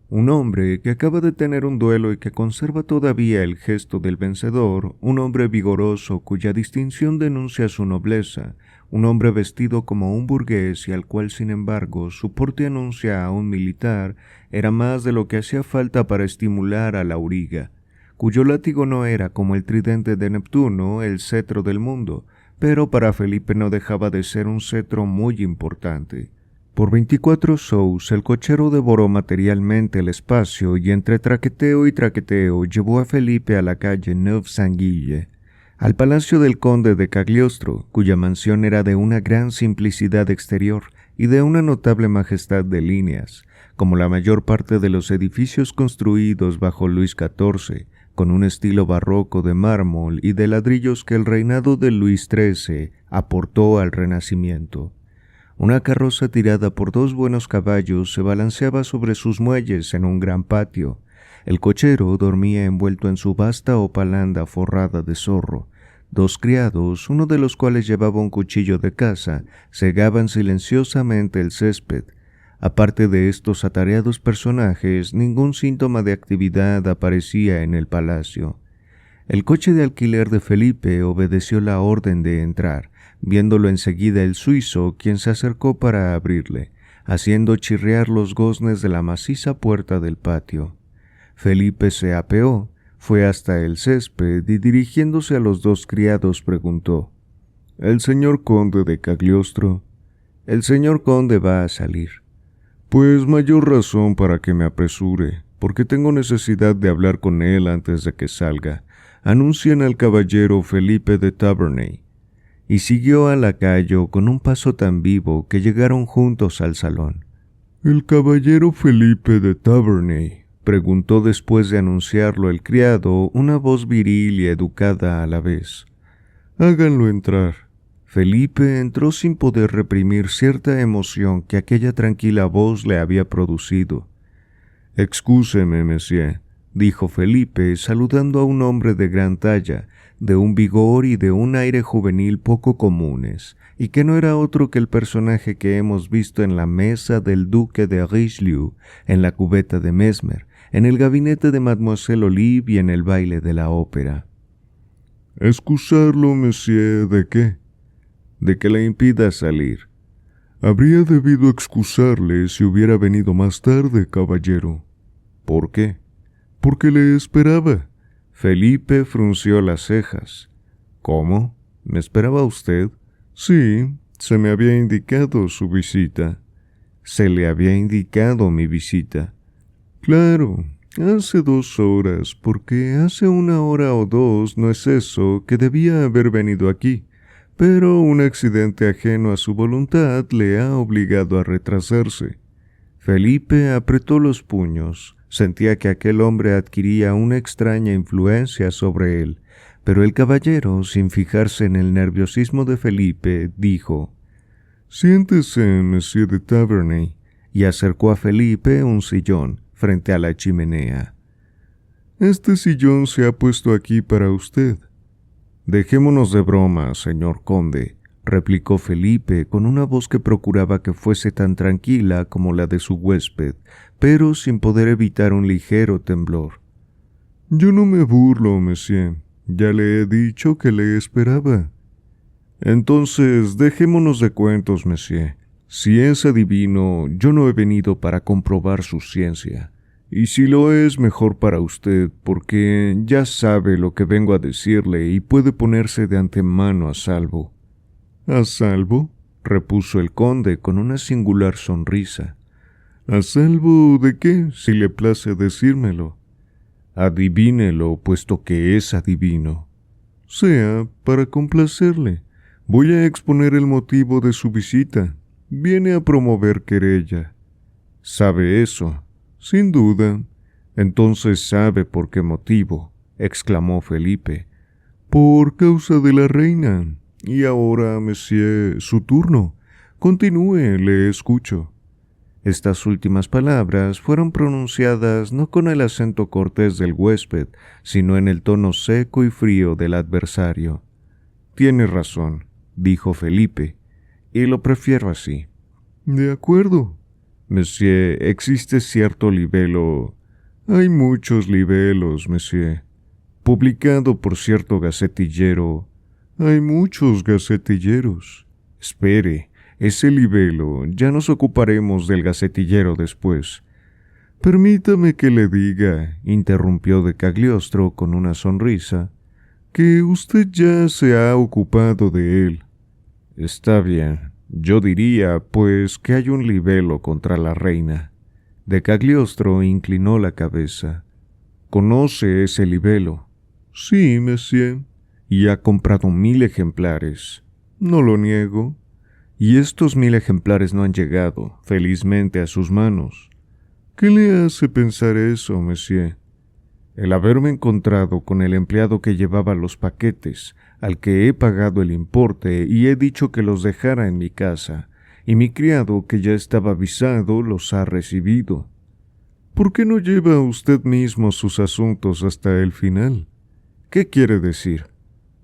Un hombre que acaba de tener un duelo y que conserva todavía el gesto del vencedor, un hombre vigoroso cuya distinción denuncia su nobleza, un hombre vestido como un burgués y al cual, sin embargo, su porte anuncia a un militar, era más de lo que hacía falta para estimular al auriga, cuyo látigo no era, como el tridente de Neptuno, el cetro del mundo, pero para Felipe no dejaba de ser un cetro muy importante. Por 24 sous el cochero devoró materialmente el espacio y entre traqueteo y traqueteo llevó a Felipe a la calle Neuf-Saint-Guille, al palacio del conde de Cagliostro, cuya mansión era de una gran simplicidad exterior y de una notable majestad de líneas, como la mayor parte de los edificios construidos bajo Luis XIV, con un estilo barroco de mármol y de ladrillos que el reinado de Luis XIII aportó al Renacimiento. Una carroza tirada por 2 buenos caballos se balanceaba sobre sus muelles en un gran patio. El cochero dormía envuelto en su vasta hopalanda forrada de zorro. 2 criados, uno de los cuales llevaba un cuchillo de caza, segaban silenciosamente el césped. Aparte de estos atareados personajes, ningún síntoma de actividad aparecía en el palacio. El coche de alquiler de Felipe obedeció la orden de entrar, viéndolo enseguida el suizo, quien se acercó para abrirle, haciendo chirriar los goznes de la maciza puerta del patio. Felipe se apeó, fue hasta el césped y dirigiéndose a los 2 criados preguntó: «¿El señor conde de Cagliostro?» «El señor conde va a salir». «Pues mayor razón para que me apresure, porque tengo necesidad de hablar con él antes de que salga. Anuncien al caballero Felipe de Taverney». Y siguió al lacayo con un paso tan vivo que llegaron juntos al salón. «¿El caballero Felipe de Taverney?», preguntó después de anunciarlo el criado, una voz viril y educada a la vez. «Háganlo entrar». Felipe entró sin poder reprimir cierta emoción que aquella tranquila voz le había producido. «Excúseme, monsieur», dijo Felipe, saludando a un hombre de gran talla, de un vigor y de un aire juvenil poco comunes, y que no era otro que el personaje que hemos visto en la mesa del duque de Richelieu, en la cubeta de Mesmer, en el gabinete de Mademoiselle Olive y en el baile de la ópera. «¿Excusarlo, monsieur, de qué?» «De que le impida salir». «Habría debido excusarle si hubiera venido más tarde, caballero». «¿Por qué?» «Porque le esperaba». Felipe frunció las cejas. «¿Cómo? ¿Me esperaba usted?» «Sí, se me había indicado su visita». «Se le había indicado mi visita». «Claro, hace 2 horas, porque hace 1 hora o 2, no es eso, que debía haber venido aquí, pero un accidente ajeno a su voluntad le ha obligado a retrasarse». Felipe apretó los puños. Sentía que aquel hombre adquiría una extraña influencia sobre él, pero el caballero, sin fijarse en el nerviosismo de Felipe, dijo: «Siéntese, monsieur de Taverney», y acercó a Felipe un sillón frente a la chimenea. «Este sillón se ha puesto aquí para usted». «Dejémonos de broma, señor conde», replicó Felipe con una voz que procuraba que fuese tan tranquila como la de su huésped, pero sin poder evitar un ligero temblor. «Yo no me burlo, monsieur. Ya le he dicho que le esperaba». «Entonces, dejémonos de cuentos, monsieur. Si es adivino, yo no he venido para comprobar su ciencia. Y si lo es, mejor para usted, porque ya sabe lo que vengo a decirle y puede ponerse de antemano a salvo». «¿A salvo?», repuso el conde con una singular sonrisa. «¿A salvo de qué, si le place decírmelo?» «Adivínelo, puesto que es adivino». «Sea para complacerle. Voy a exponer el motivo de su visita. Viene a promover querella». «¿Sabe eso?» «Sin duda». «Entonces sabe por qué motivo», exclamó Felipe. «Por causa de la reina. Y ahora, monsieur, su turno. Continúe, le escucho». Estas últimas palabras fueron pronunciadas no con el acento cortés del huésped, sino en el tono seco y frío del adversario. «Tiene razón», dijo Felipe, «y lo prefiero así». «De acuerdo». «Monsieur, existe cierto libelo». «Hay muchos libelos, monsieur». «Publicado por cierto gacetillero». «Hay muchos gacetilleros». «Espere, ese libelo, ya nos ocuparemos del gacetillero después». «Permítame que le diga», interrumpió de Cagliostro con una sonrisa, «que usted ya se ha ocupado de él». «Está bien. Yo diría, pues, que hay un libelo contra la reina». De Cagliostro inclinó la cabeza. «¿Conoce ese libelo?» «Sí, monsieur». «¿Y ha comprado 1000 ejemplares?» «No lo niego». «Y estos 1000 ejemplares no han llegado, felizmente, a sus manos». «¿Qué le hace pensar eso, monsieur?» «El haberme encontrado con el empleado que llevaba los paquetes, al que he pagado el importe y he dicho que los dejara en mi casa, y mi criado, que ya estaba avisado, los ha recibido. ¿Por qué no lleva usted mismo sus asuntos hasta el final? ¿Qué quiere decir?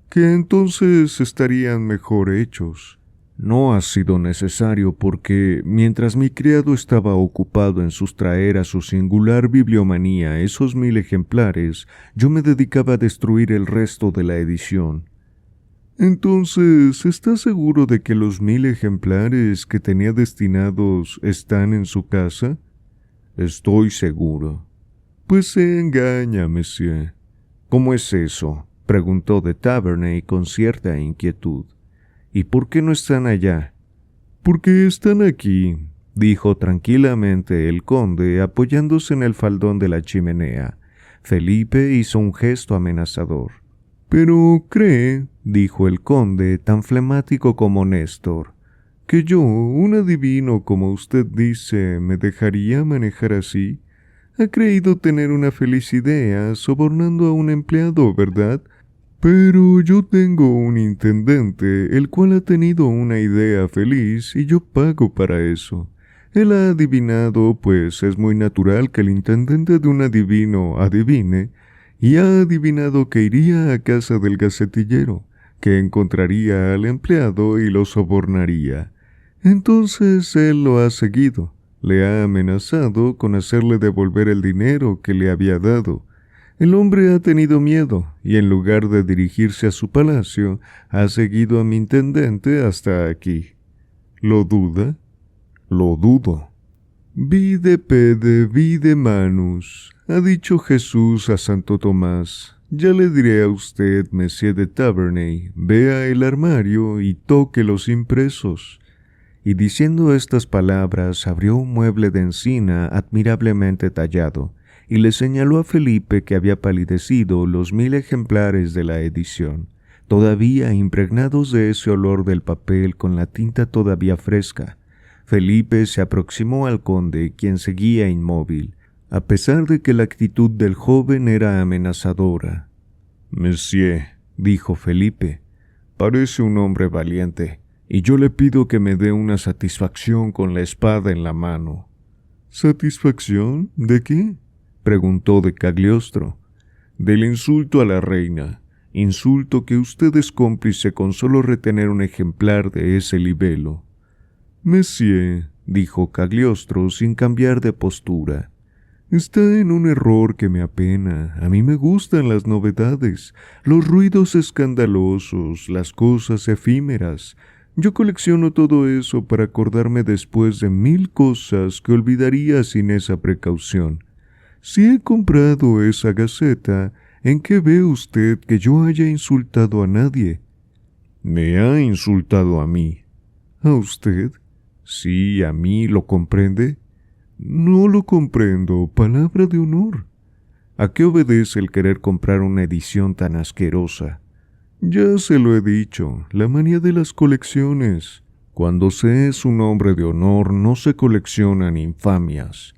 Que entonces estarían mejor hechos. No ha sido necesario porque, mientras mi criado estaba ocupado en sustraer a su singular bibliomanía esos 1000 ejemplares, yo me dedicaba a destruir el resto de la edición. Entonces, ¿está seguro de que los 1000 ejemplares que tenía destinados están en su casa? Estoy seguro. Pues se engaña, monsieur. ¿Cómo es eso?, preguntó de Taverny con cierta inquietud. ¿Y por qué no están allá? Porque están aquí, dijo tranquilamente el conde, apoyándose en el faldón de la chimenea. Felipe hizo un gesto amenazador. Pero cree, dijo el conde, tan flemático como Néstor, que yo, un adivino como usted dice, me dejaría manejar así. Ha creído tener una feliz idea sobornando a un empleado, ¿verdad? Pero yo tengo un intendente, el cual ha tenido una idea feliz y yo pago para eso. Él ha adivinado, pues es muy natural que el intendente de un adivino adivine, y ha adivinado que iría a casa del gacetillero, que encontraría al empleado y lo sobornaría. Entonces él lo ha seguido, le ha amenazado con hacerle devolver el dinero que le había dado. El hombre ha tenido miedo y en lugar de dirigirse a su palacio, ha seguido a mi intendente hasta aquí. ¿Lo duda? Lo dudo. Vide pede, vide manus, ha dicho Jesús a Santo Tomás. Ya le diré a usted, Monsieur de Taverny, vea el armario y toque los impresos. Y diciendo estas palabras, abrió un mueble de encina admirablemente tallado, y le señaló a Felipe que había palidecido los 1000 ejemplares de la edición, todavía impregnados de ese olor del papel con la tinta todavía fresca. Felipe se aproximó al conde, quien seguía inmóvil, a pesar de que la actitud del joven era amenazadora. «Monsieur», dijo Felipe, «parece un hombre valiente, y yo le pido que me dé una satisfacción con la espada en la mano». «¿Satisfacción? ¿De qué?», preguntó de Cagliostro. «Del insulto a la reina, insulto que usted es cómplice con solo retener un ejemplar de ese libelo». «Monsieur», dijo Cagliostro sin cambiar de postura, «está en un error que me apena. A mí me gustan las novedades, los ruidos escandalosos, las cosas efímeras. Yo colecciono todo eso para acordarme después de 1000 cosas que olvidaría sin esa precaución. Si he comprado esa gaceta, ¿en qué ve usted que yo haya insultado a nadie?» «Me ha insultado a mí». «¿A usted?» «Sí, a mí, ¿lo comprende?» «No lo comprendo, palabra de honor». «¿A qué obedece el querer comprar una edición tan asquerosa?» «Ya se lo he dicho, la manía de las colecciones. Cuando se es un hombre de honor no se coleccionan infamias».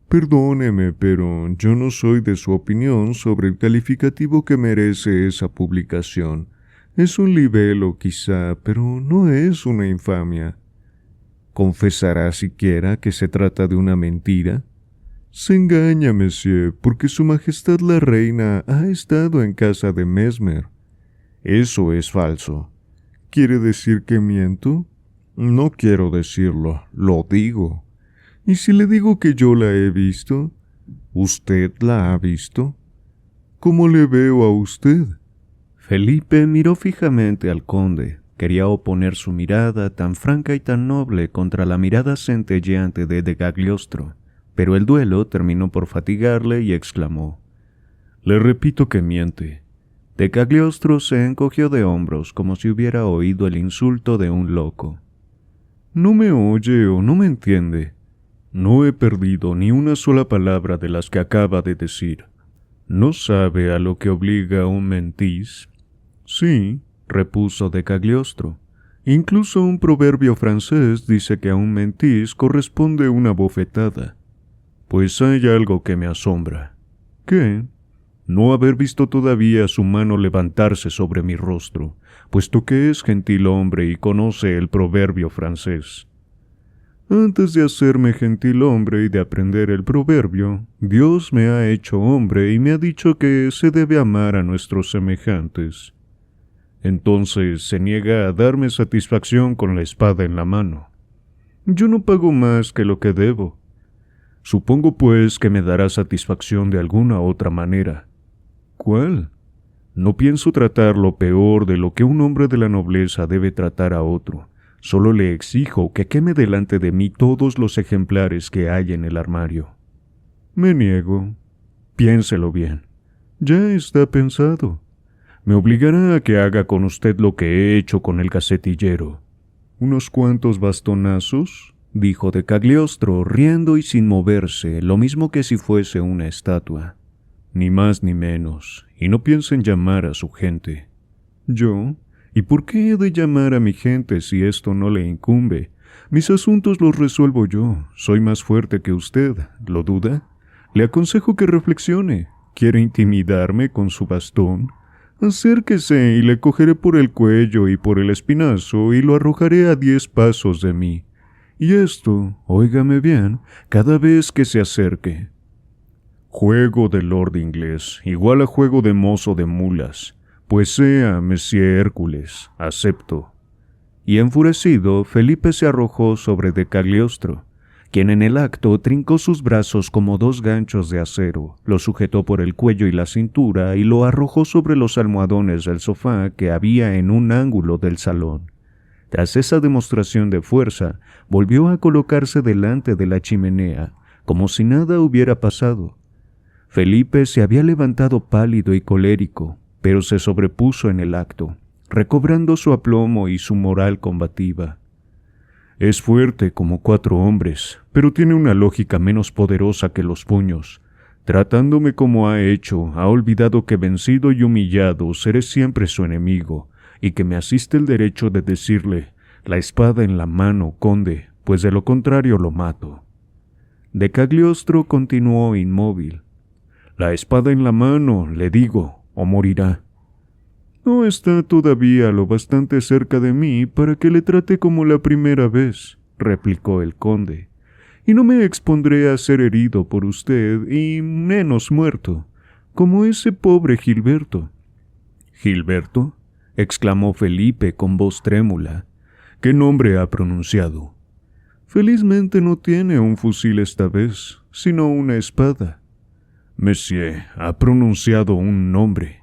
«Perdóneme, pero yo no soy de su opinión sobre el calificativo que merece esa publicación. Es un libelo quizá, pero no es una infamia». «¿Confesará siquiera que se trata de una mentira?» «Se engaña, monsieur, porque su majestad la reina ha estado en casa de Mesmer». «Eso es falso». «¿Quiere decir que miento?» «No quiero decirlo, lo digo». «¿Y si le digo que yo la he visto?» «¿Usted la ha visto?» «¿Cómo le veo a usted?» Felipe miró fijamente al conde. Quería oponer su mirada tan franca y tan noble contra la mirada centelleante de Cagliostro, pero el duelo terminó por fatigarle y exclamó: «Le repito que miente». De Cagliostro se encogió de hombros como si hubiera oído el insulto de un loco. «¿No me oye o no me entiende? No he perdido ni una sola palabra de las que acaba de decir. ¿No sabe a lo que obliga un mentís?» «Sí», repuso de Cagliostro. «Incluso un proverbio francés dice que a un mentís corresponde una bofetada». «Pues hay algo que me asombra». «¿Qué?» «No haber visto todavía su mano levantarse sobre mi rostro, puesto que es gentil hombre y conoce el proverbio francés». Antes de hacerme gentilhombre y de aprender el proverbio, Dios me ha hecho hombre y me ha dicho que se debe amar a nuestros semejantes. Entonces se niega a darme satisfacción con la espada en la mano. Yo no pago más que lo que debo. Supongo pues que me dará satisfacción de alguna otra manera. ¿Cuál? No pienso tratarlo peor de lo que un hombre de la nobleza debe tratar a otro. Solo le exijo que queme delante de mí todos los ejemplares que hay en el armario. Me niego. Piénselo bien. Ya está pensado. Me obligará a que haga con usted lo que he hecho con el gacetillero. ¿Unos cuantos bastonazos?, dijo de Cagliostro, riendo y sin moverse, lo mismo que si fuese una estatua. Ni más ni menos, y no piensen llamar a su gente. ¿Yo? ¿Y por qué he de llamar a mi gente si esto no le incumbe? Mis asuntos los resuelvo yo. Soy más fuerte que usted. ¿Lo duda? Le aconsejo que reflexione. ¿Quiere intimidarme con su bastón? Acérquese y le cogeré por el cuello y por el espinazo y lo arrojaré a 10 pasos de mí. Y esto, óigame bien, cada vez que se acerque. Juego de lord inglés, igual a juego de mozo de mulas. Pues sea, Monsieur Hércules, acepto. Y enfurecido, Felipe se arrojó sobre de Cagliostro, quien en el acto trincó sus brazos como 2 ganchos de acero, lo sujetó por el cuello y la cintura y lo arrojó sobre los almohadones del sofá que había en un ángulo del salón. Tras esa demostración de fuerza, volvió a colocarse delante de la chimenea, como si nada hubiera pasado. Felipe se había levantado pálido y colérico, pero se sobrepuso en el acto, recobrando su aplomo y su moral combativa. Es fuerte como 4 hombres, pero tiene una lógica menos poderosa que los puños. Tratándome como ha hecho, ha olvidado que vencido y humillado seré siempre su enemigo, y que me asiste el derecho de decirle, la espada en la mano, conde, pues de lo contrario lo mato. De Cagliostro continuó inmóvil. La espada en la mano, le digo, o morirá. No está todavía lo bastante cerca de mí para que le trate como la primera vez, replicó el conde, y no me expondré a ser herido por usted y menos muerto, como ese pobre Gilberto. ¿Gilberto?, exclamó Felipe con voz trémula. ¿Qué nombre ha pronunciado? Felizmente no tiene un fusil esta vez, sino una espada. Monsieur, ha pronunciado un nombre.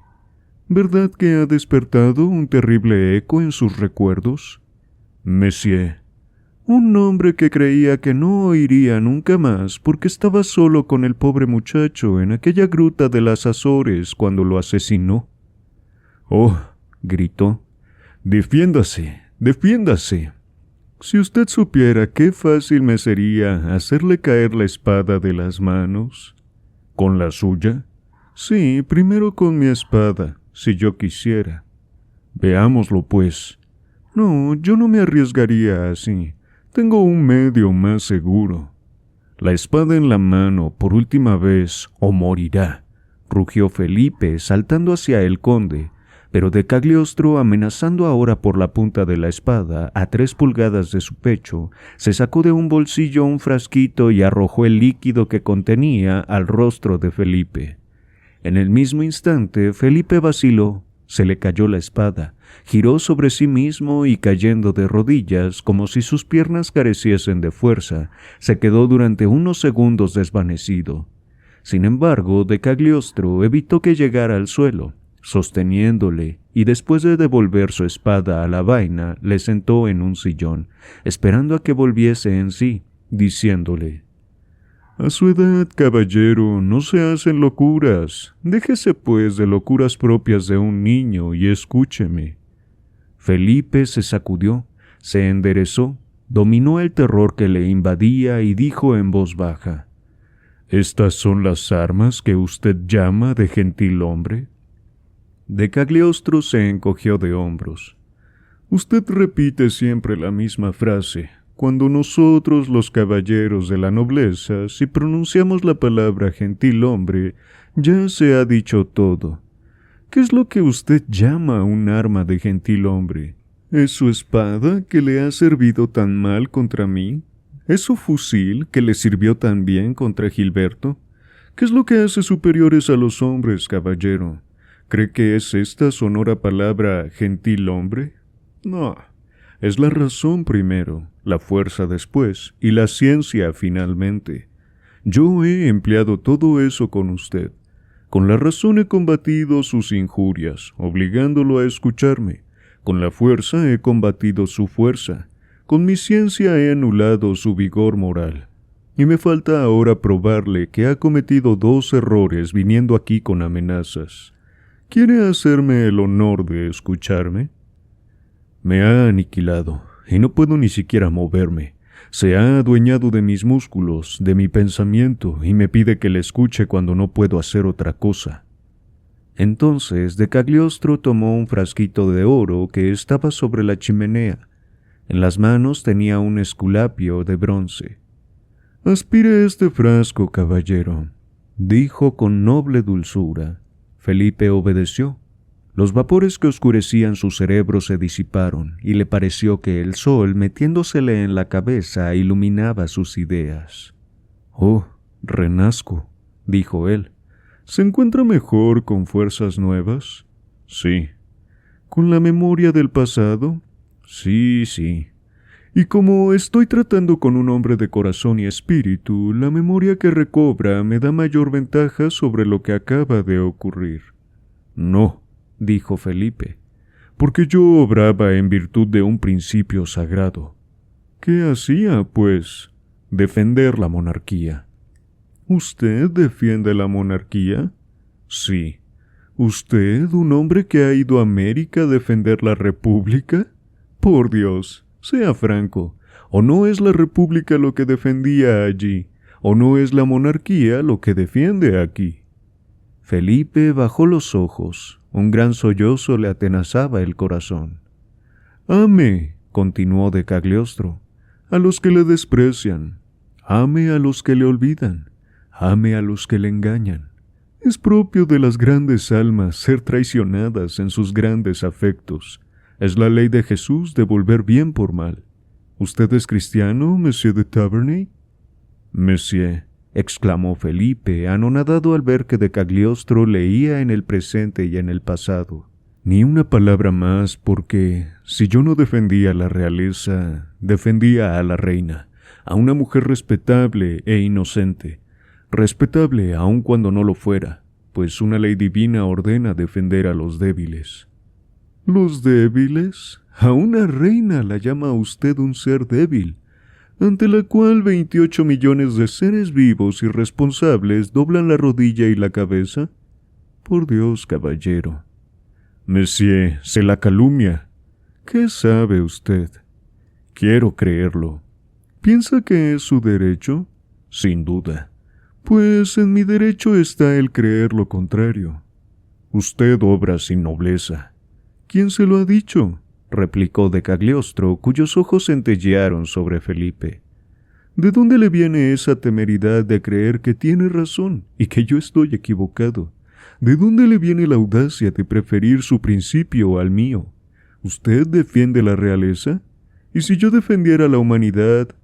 ¿Verdad que ha despertado un terrible eco en sus recuerdos? Monsieur, un nombre que creía que no oiría nunca más porque estaba solo con el pobre muchacho en aquella gruta de las Azores cuando lo asesinó. Oh, gritó, defiéndase, defiéndase. Si usted supiera qué fácil me sería hacerle caer la espada de las manos. ¿Con la suya? Sí, primero con mi espada, si yo quisiera. Veámoslo, pues. No, yo no me arriesgaría así. Tengo un medio más seguro. La espada en la mano, por última vez, o morirá, rugió Felipe, saltando hacia el conde, pero de Cagliostro, amenazando ahora por la punta de la espada, a 3 pulgadas de su pecho, se sacó de un bolsillo un frasquito y arrojó el líquido que contenía al rostro de Felipe. En el mismo instante, Felipe vaciló, se le cayó la espada, giró sobre sí mismo y cayendo de rodillas, como si sus piernas careciesen de fuerza, se quedó durante unos segundos desvanecido. Sin embargo, de Cagliostro evitó que llegara al suelo, sosteniéndole, y después de devolver su espada a la vaina, le sentó en un sillón, esperando a que volviese en sí, diciéndole: «A su edad, caballero, no se hacen locuras. Déjese, pues, de locuras propias de un niño y escúcheme». Felipe se sacudió, se enderezó, dominó el terror que le invadía y dijo en voz baja: «¿Estas son las armas que usted llama de gentilhombre?» De Cagliostro se encogió de hombros. «Usted repite siempre la misma frase, cuando nosotros, los caballeros de la nobleza, si pronunciamos la palabra gentilhombre, ya se ha dicho todo. ¿Qué es lo que usted llama un arma de gentilhombre? ¿Es su espada que le ha servido tan mal contra mí? ¿Es su fusil que le sirvió tan bien contra Gilberto? ¿Qué es lo que hace superiores a los hombres, caballero? ¿Cree que es esta sonora palabra gentil hombre? No, es la razón primero, la fuerza después y la ciencia finalmente. Yo he empleado todo eso con usted. Con la razón he combatido sus injurias, obligándolo a escucharme. Con la fuerza he combatido su fuerza. Con mi ciencia he anulado su vigor moral. Y me falta ahora probarle que ha cometido 2 errores viniendo aquí con amenazas. ¿Quiere hacerme el honor de escucharme? Me ha aniquilado, y no puedo ni siquiera moverme. Se ha adueñado de mis músculos, de mi pensamiento, y me pide que le escuche cuando no puedo hacer otra cosa. Entonces de Cagliostro tomó un frasquito de oro que estaba sobre la chimenea. En las manos tenía un esculapio de bronce. «Aspire este frasco, caballero», dijo con noble dulzura. Felipe obedeció. Los vapores que oscurecían su cerebro se disiparon y le pareció que el sol, metiéndosele en la cabeza, iluminaba sus ideas. «Oh, renazco», dijo él. «¿Se encuentra mejor con fuerzas nuevas?» «Sí». «¿Con la memoria del pasado?» «Sí, sí». «Y como estoy tratando con un hombre de corazón y espíritu, la memoria que recobra me da mayor ventaja sobre lo que acaba de ocurrir». «No», dijo Felipe, «porque yo obraba en virtud de un principio sagrado». «¿Qué hacía, pues?» «Defender la monarquía». «¿Usted defiende la monarquía?» «Sí». «¿Usted, un hombre que ha ido a América a defender la república?» «Por Dios, sea franco, o no es la república lo que defendía allí, o no es la monarquía lo que defiende aquí». Felipe bajó los ojos. Un gran sollozo le atenazaba el corazón. «Ame», continuó de Cagliostro, «a los que le desprecian. Ame a los que le olvidan. Ame a los que le engañan. Es propio de las grandes almas ser traicionadas en sus grandes afectos. Es la ley de Jesús devolver bien por mal. ¿Usted es cristiano, Monsieur de Taverny?» «Monsieur», exclamó Felipe, anonadado al ver que de Cagliostro leía en el presente y en el pasado. «Ni una palabra más, porque si yo no defendía a la realeza, defendía a la reina, a una mujer respetable e inocente, respetable aun cuando no lo fuera, pues una ley divina ordena defender a los débiles». «¿Los débiles? A una reina la llama usted un ser débil, ante la cual 28 millones de seres vivos y responsables doblan la rodilla y la cabeza? Por Dios, caballero». «Monsieur, se la calumnia». «¿Qué sabe usted?» «Quiero creerlo». «¿Piensa que es su derecho?» «Sin duda». «Pues en mi derecho está el creer lo contrario». «Usted obra sin nobleza». «¿Quién se lo ha dicho?», replicó de Cagliostro, cuyos ojos centellearon sobre Felipe. «¿De dónde le viene esa temeridad de creer que tiene razón y que yo estoy equivocado? ¿De dónde le viene la audacia de preferir su principio al mío? ¿Usted defiende la realeza? ¿Y si yo defendiera la humanidad?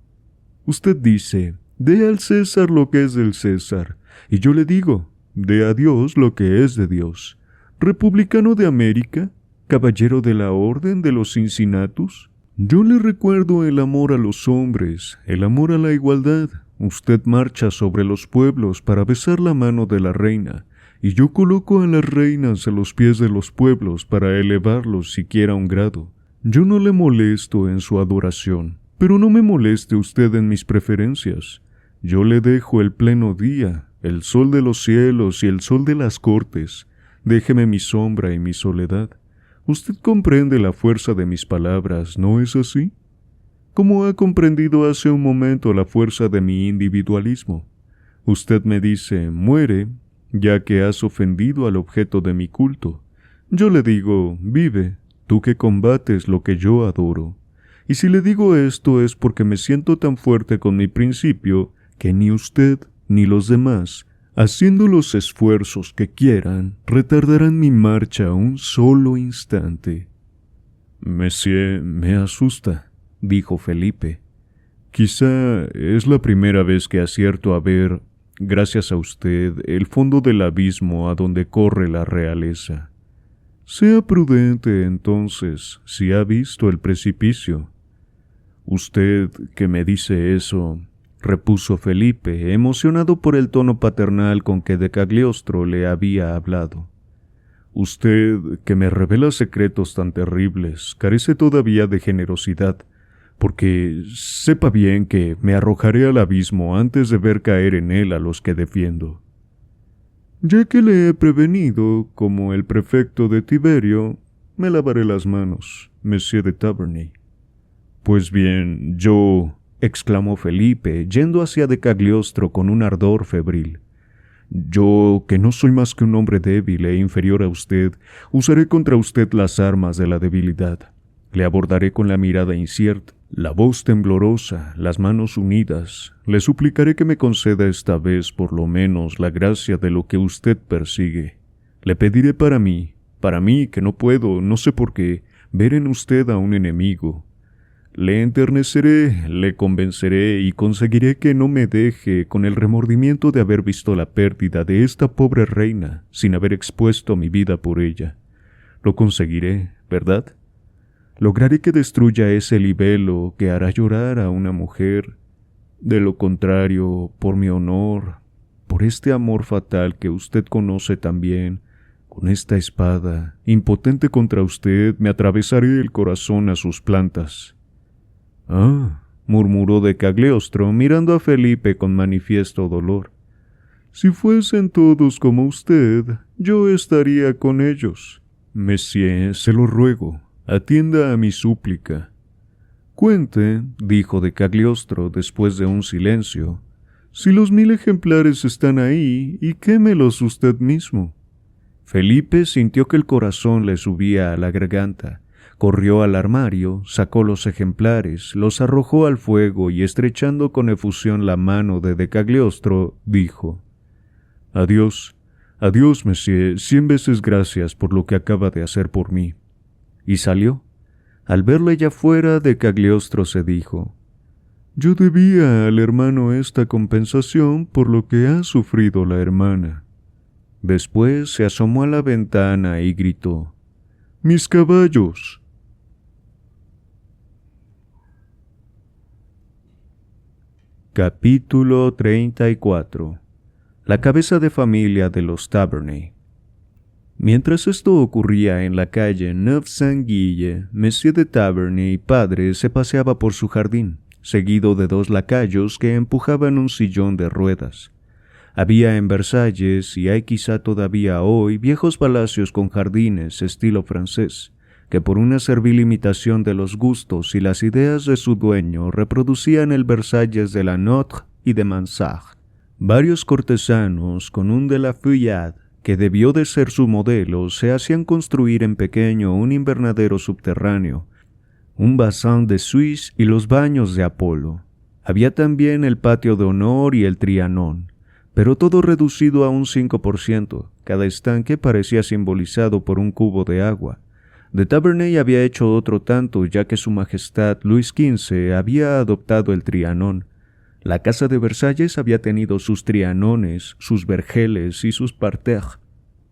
Usted dice, dé al César lo que es del César, y yo le digo, dé a Dios lo que es de Dios. ¿Republicano de América? ¿Caballero de la Orden de los Cincinnatus? Yo le recuerdo el amor a los hombres, el amor a la igualdad. Usted marcha sobre los pueblos para besar la mano de la reina, y yo coloco a las reinas a los pies de los pueblos para elevarlos siquiera un grado. Yo no le molesto en su adoración, pero no me moleste usted en mis preferencias. Yo le dejo el pleno día, el sol de los cielos y el sol de las cortes. Déjeme mi sombra y mi soledad. Usted comprende la fuerza de mis palabras, ¿no es así? Como ha comprendido hace un momento la fuerza de mi individualismo. Usted me dice, muere, ya que has ofendido al objeto de mi culto. Yo le digo, vive, tú que combates lo que yo adoro. Y si le digo esto es porque me siento tan fuerte con mi principio que ni usted ni los demás, haciendo los esfuerzos que quieran, retardarán mi marcha un solo instante. «Monsieur, me asusta», dijo Felipe. Quizá es la primera vez que acierto a ver, gracias a usted, el fondo del abismo a donde corre la realeza. Sea prudente, entonces, si ha visto el precipicio. Usted que me dice eso, repuso Felipe, emocionado por el tono paternal con que de Cagliostro le había hablado. Usted que me revela secretos tan terribles, carece todavía de generosidad, porque sepa bien que me arrojaré al abismo antes de ver caer en él a los que defiendo. Ya que le he prevenido, como el prefecto de Tiberio, me lavaré las manos, Monsieur de Taberny. Pues bien, yo, exclamó Felipe, yendo hacia de Cagliostro con un ardor febril. Yo, que no soy más que un hombre débil e inferior a usted, usaré contra usted las armas de la debilidad. Le abordaré con la mirada incierta, la voz temblorosa, las manos unidas. Le suplicaré que me conceda esta vez por lo menos la gracia de lo que usted persigue. Le pediré para mí que no puedo, no sé por qué, ver en usted a un enemigo. Le enterneceré, le convenceré y conseguiré que no me deje con el remordimiento de haber visto la pérdida de esta pobre reina sin haber expuesto mi vida por ella. Lo conseguiré, ¿verdad? Lograré que destruya ese libelo que hará llorar a una mujer. De lo contrario, por mi honor, por este amor fatal que usted conoce tan bien, con esta espada, impotente contra usted, me atravesaré el corazón a sus plantas. Ah, murmuró de Cagliostro, mirando a Felipe con manifiesto dolor. Si fuesen todos como usted, yo estaría con ellos. Monsieur, se lo ruego, atienda a mi súplica. Cuente, dijo de Cagliostro después de un silencio, si los 1000 ejemplares están ahí, y quémelos usted mismo. Felipe sintió que el corazón le subía a la garganta. Corrió al armario, sacó los ejemplares, los arrojó al fuego y estrechando con efusión la mano de Cagliostro, dijo: Adiós, adiós, monsieur, 100 veces gracias por lo que acaba de hacer por mí. Y salió. Al verle ya fuera, de Cagliostro se dijo: Yo debía al hermano esta compensación por lo que ha sufrido la hermana. Después se asomó a la ventana y gritó: ¡Mis caballos! Capítulo 34. La cabeza de familia de los Taberny. Mientras esto ocurría en la calle Neuf-Saint-Guille, Monsieur de Taberny, padre, se paseaba por su jardín, seguido de 2 lacayos que empujaban un sillón de ruedas. Había en Versalles, y hay quizá todavía hoy, viejos palacios con jardines estilo francés, que por una servil imitación de los gustos y las ideas de su dueño reproducían el Versalles de la Notre y de Mansart. Varios cortesanos, con un de la Feuillade, que debió de ser su modelo, se hacían construir en pequeño un invernadero subterráneo, un bassin de Suisse y los baños de Apolo. Había también el patio de honor y el Trianon, pero todo reducido a un 5%. Cada estanque parecía simbolizado por un cubo de agua. De Taberny había hecho otro tanto, ya que su majestad Luis XV había adoptado el Trianon. La casa de Versalles había tenido sus trianones, sus vergeles y sus parterres,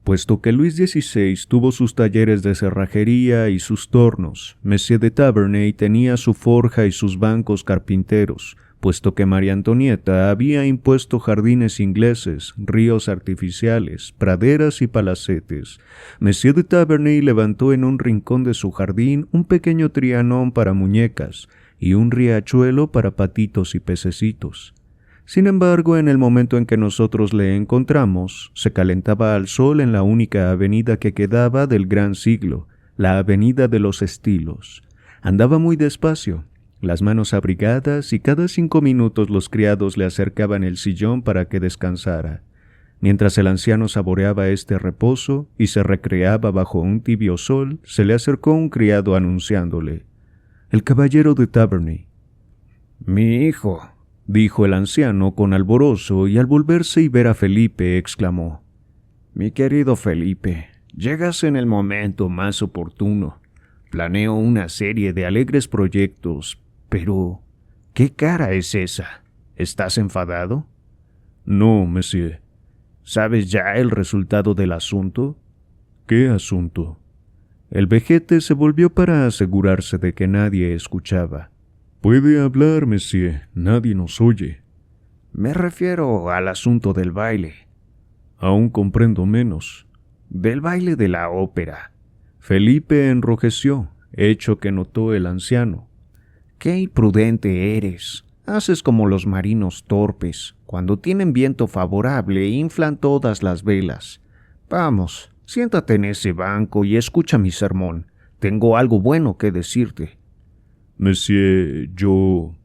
puesto que Luis XVI tuvo sus talleres de cerrajería y sus tornos. Monsieur de Taberny tenía su forja y sus bancos carpinteros, puesto que María Antonieta había impuesto jardines ingleses, ríos artificiales, praderas y palacetes. Monsieur de Taberny levantó en un rincón de su jardín un pequeño trianón para muñecas y un riachuelo para patitos y pececitos. Sin embargo, en el momento en que nosotros le encontramos, se calentaba al sol en la única avenida que quedaba del gran siglo, la avenida de los estilos. Andaba muy despacio, las manos abrigadas, y cada 5 minutos los criados le acercaban el sillón para que descansara. Mientras el anciano saboreaba este reposo y se recreaba bajo un tibio sol, se le acercó un criado anunciándole: «El caballero de Taberny». «Mi hijo», dijo el anciano con alborozo, y al volverse y ver a Felipe exclamó: «Mi querido Felipe, llegas en el momento más oportuno. Planeo una serie de alegres proyectos, pero ¿Qué cara es esa? ¿Estás enfadado? No, monsieur. ¿Sabes ya el resultado del asunto? ¿Qué asunto? El vejete se volvió para asegurarse de que nadie escuchaba. Puede hablar, monsieur. Nadie nos oye. Me refiero al asunto del baile. Aún comprendo menos. Del baile de la ópera. Felipe enrojeció, hecho que notó el anciano. ¡Qué imprudente eres! Haces como los marinos torpes. Cuando tienen viento favorable, inflan todas las velas. Vamos, siéntate en ese banco y escucha mi sermón. Tengo algo bueno que decirte. Monsieur, yo...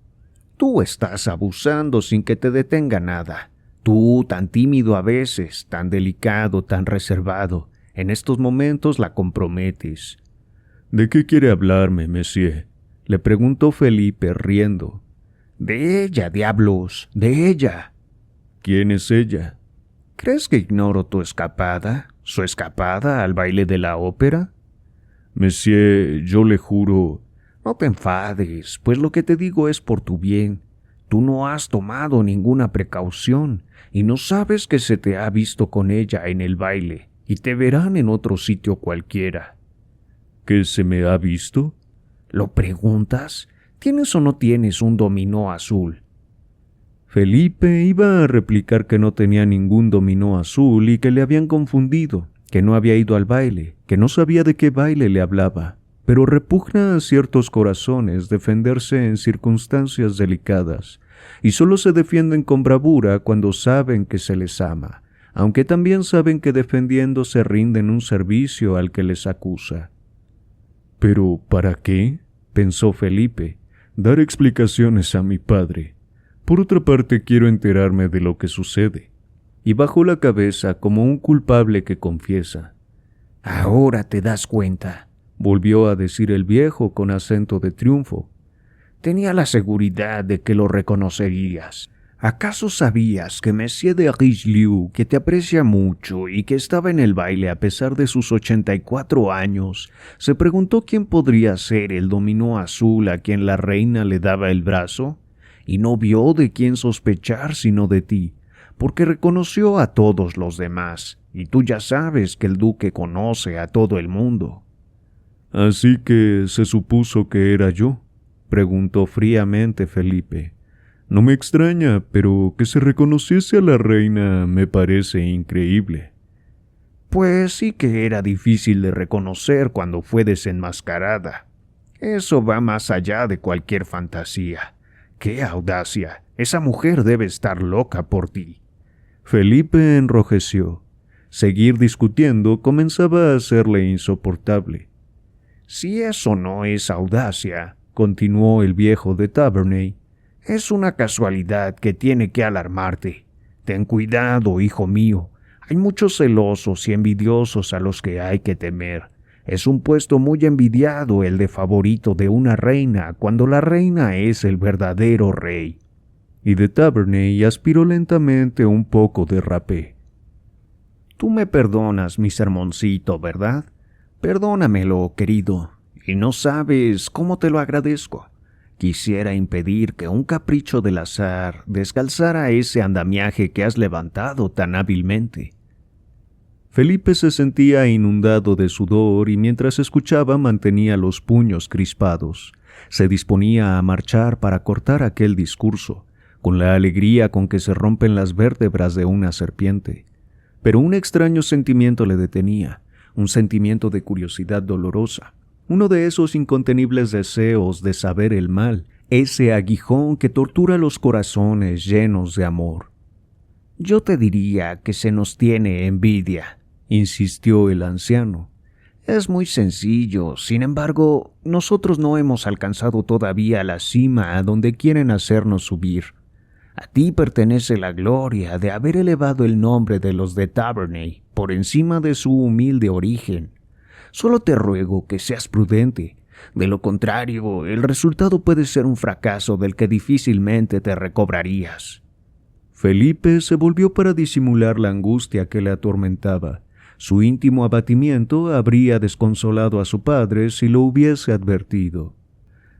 Tú estás abusando sin que te detenga nada. Tú, tan tímido a veces, tan delicado, tan reservado, en estos momentos la comprometes. ¿De qué quiere hablarme, monsieur? Le preguntó Felipe riendo. De ella, diablos, de ella. ¿Quién es ella? ¿Crees que ignoro tu escapada? ¿Su escapada al baile de la ópera? Monsieur, yo le juro... No te enfades, pues lo que te digo es por tu bien. Tú no has tomado ninguna precaución y no sabes que se te ha visto con ella en el baile y te verán en otro sitio cualquiera. ¿Qué se me ha visto? ¿Lo preguntas? ¿Tienes o no tienes un dominó azul? Felipe iba a replicar que no tenía ningún dominó azul y que le habían confundido, que no había ido al baile, que no sabía de qué baile le hablaba, pero repugna a ciertos corazones defenderse en circunstancias delicadas, y solo se defienden con bravura cuando saben que se les ama, aunque también saben que defendiéndose rinden un servicio al que les acusa. ¿Pero para qué?, pensó Felipe, dar explicaciones a mi padre. Por otra parte, quiero enterarme de lo que sucede. Y bajó la cabeza como un culpable que confiesa. Ahora te das cuenta, volvió a decir el viejo con acento de triunfo. Tenía la seguridad de que lo reconocerías. ¿Acaso sabías que Monsieur de Richelieu, que te aprecia mucho y que estaba en el baile a pesar de sus 84 años, se preguntó quién podría ser el dominó azul a quien la reina le daba el brazo? Y no vio de quién sospechar sino de ti, porque reconoció a todos los demás, y tú ya sabes que el duque conoce a todo el mundo. ¿Así que se supuso que era yo?, preguntó fríamente Felipe. No me extraña, pero que se reconociese a la reina me parece increíble. Pues sí que era difícil de reconocer cuando fue desenmascarada. Eso va más allá de cualquier fantasía. ¡Qué audacia! Esa mujer debe estar loca por ti. Felipe enrojeció. Seguir discutiendo comenzaba a hacerle insoportable. Si eso no es audacia, continuó el viejo de Taverney, es una casualidad que tiene que alarmarte. Ten cuidado, hijo mío. Hay muchos celosos y envidiosos a los que hay que temer. Es un puesto muy envidiado el de favorito de una reina cuando la reina es el verdadero rey. Y de Taverney aspiró lentamente un poco de rapé. Tú me perdonas mi sermoncito, ¿verdad? Perdónamelo, querido, y no sabes cómo te lo agradezco. Quisiera impedir que un capricho del azar descalzara ese andamiaje que has levantado tan hábilmente. Felipe se sentía inundado de sudor y mientras escuchaba mantenía los puños crispados. Se disponía a marchar para cortar aquel discurso, con la alegría con que se rompen las vértebras de una serpiente. Pero un extraño sentimiento le detenía, un sentimiento de curiosidad dolorosa. Uno de esos incontenibles deseos de saber el mal, ese aguijón que tortura los corazones llenos de amor. Yo te diría que se nos tiene envidia, insistió el anciano. Es muy sencillo, sin embargo, nosotros no hemos alcanzado todavía la cima a donde quieren hacernos subir. A ti pertenece la gloria de haber elevado el nombre de los de Taverney por encima de su humilde origen. Solo te ruego que seas prudente. De lo contrario, el resultado puede ser un fracaso del que difícilmente te recobrarías. Felipe se volvió para disimular la angustia que le atormentaba. Su íntimo abatimiento habría desconsolado a su padre si lo hubiese advertido.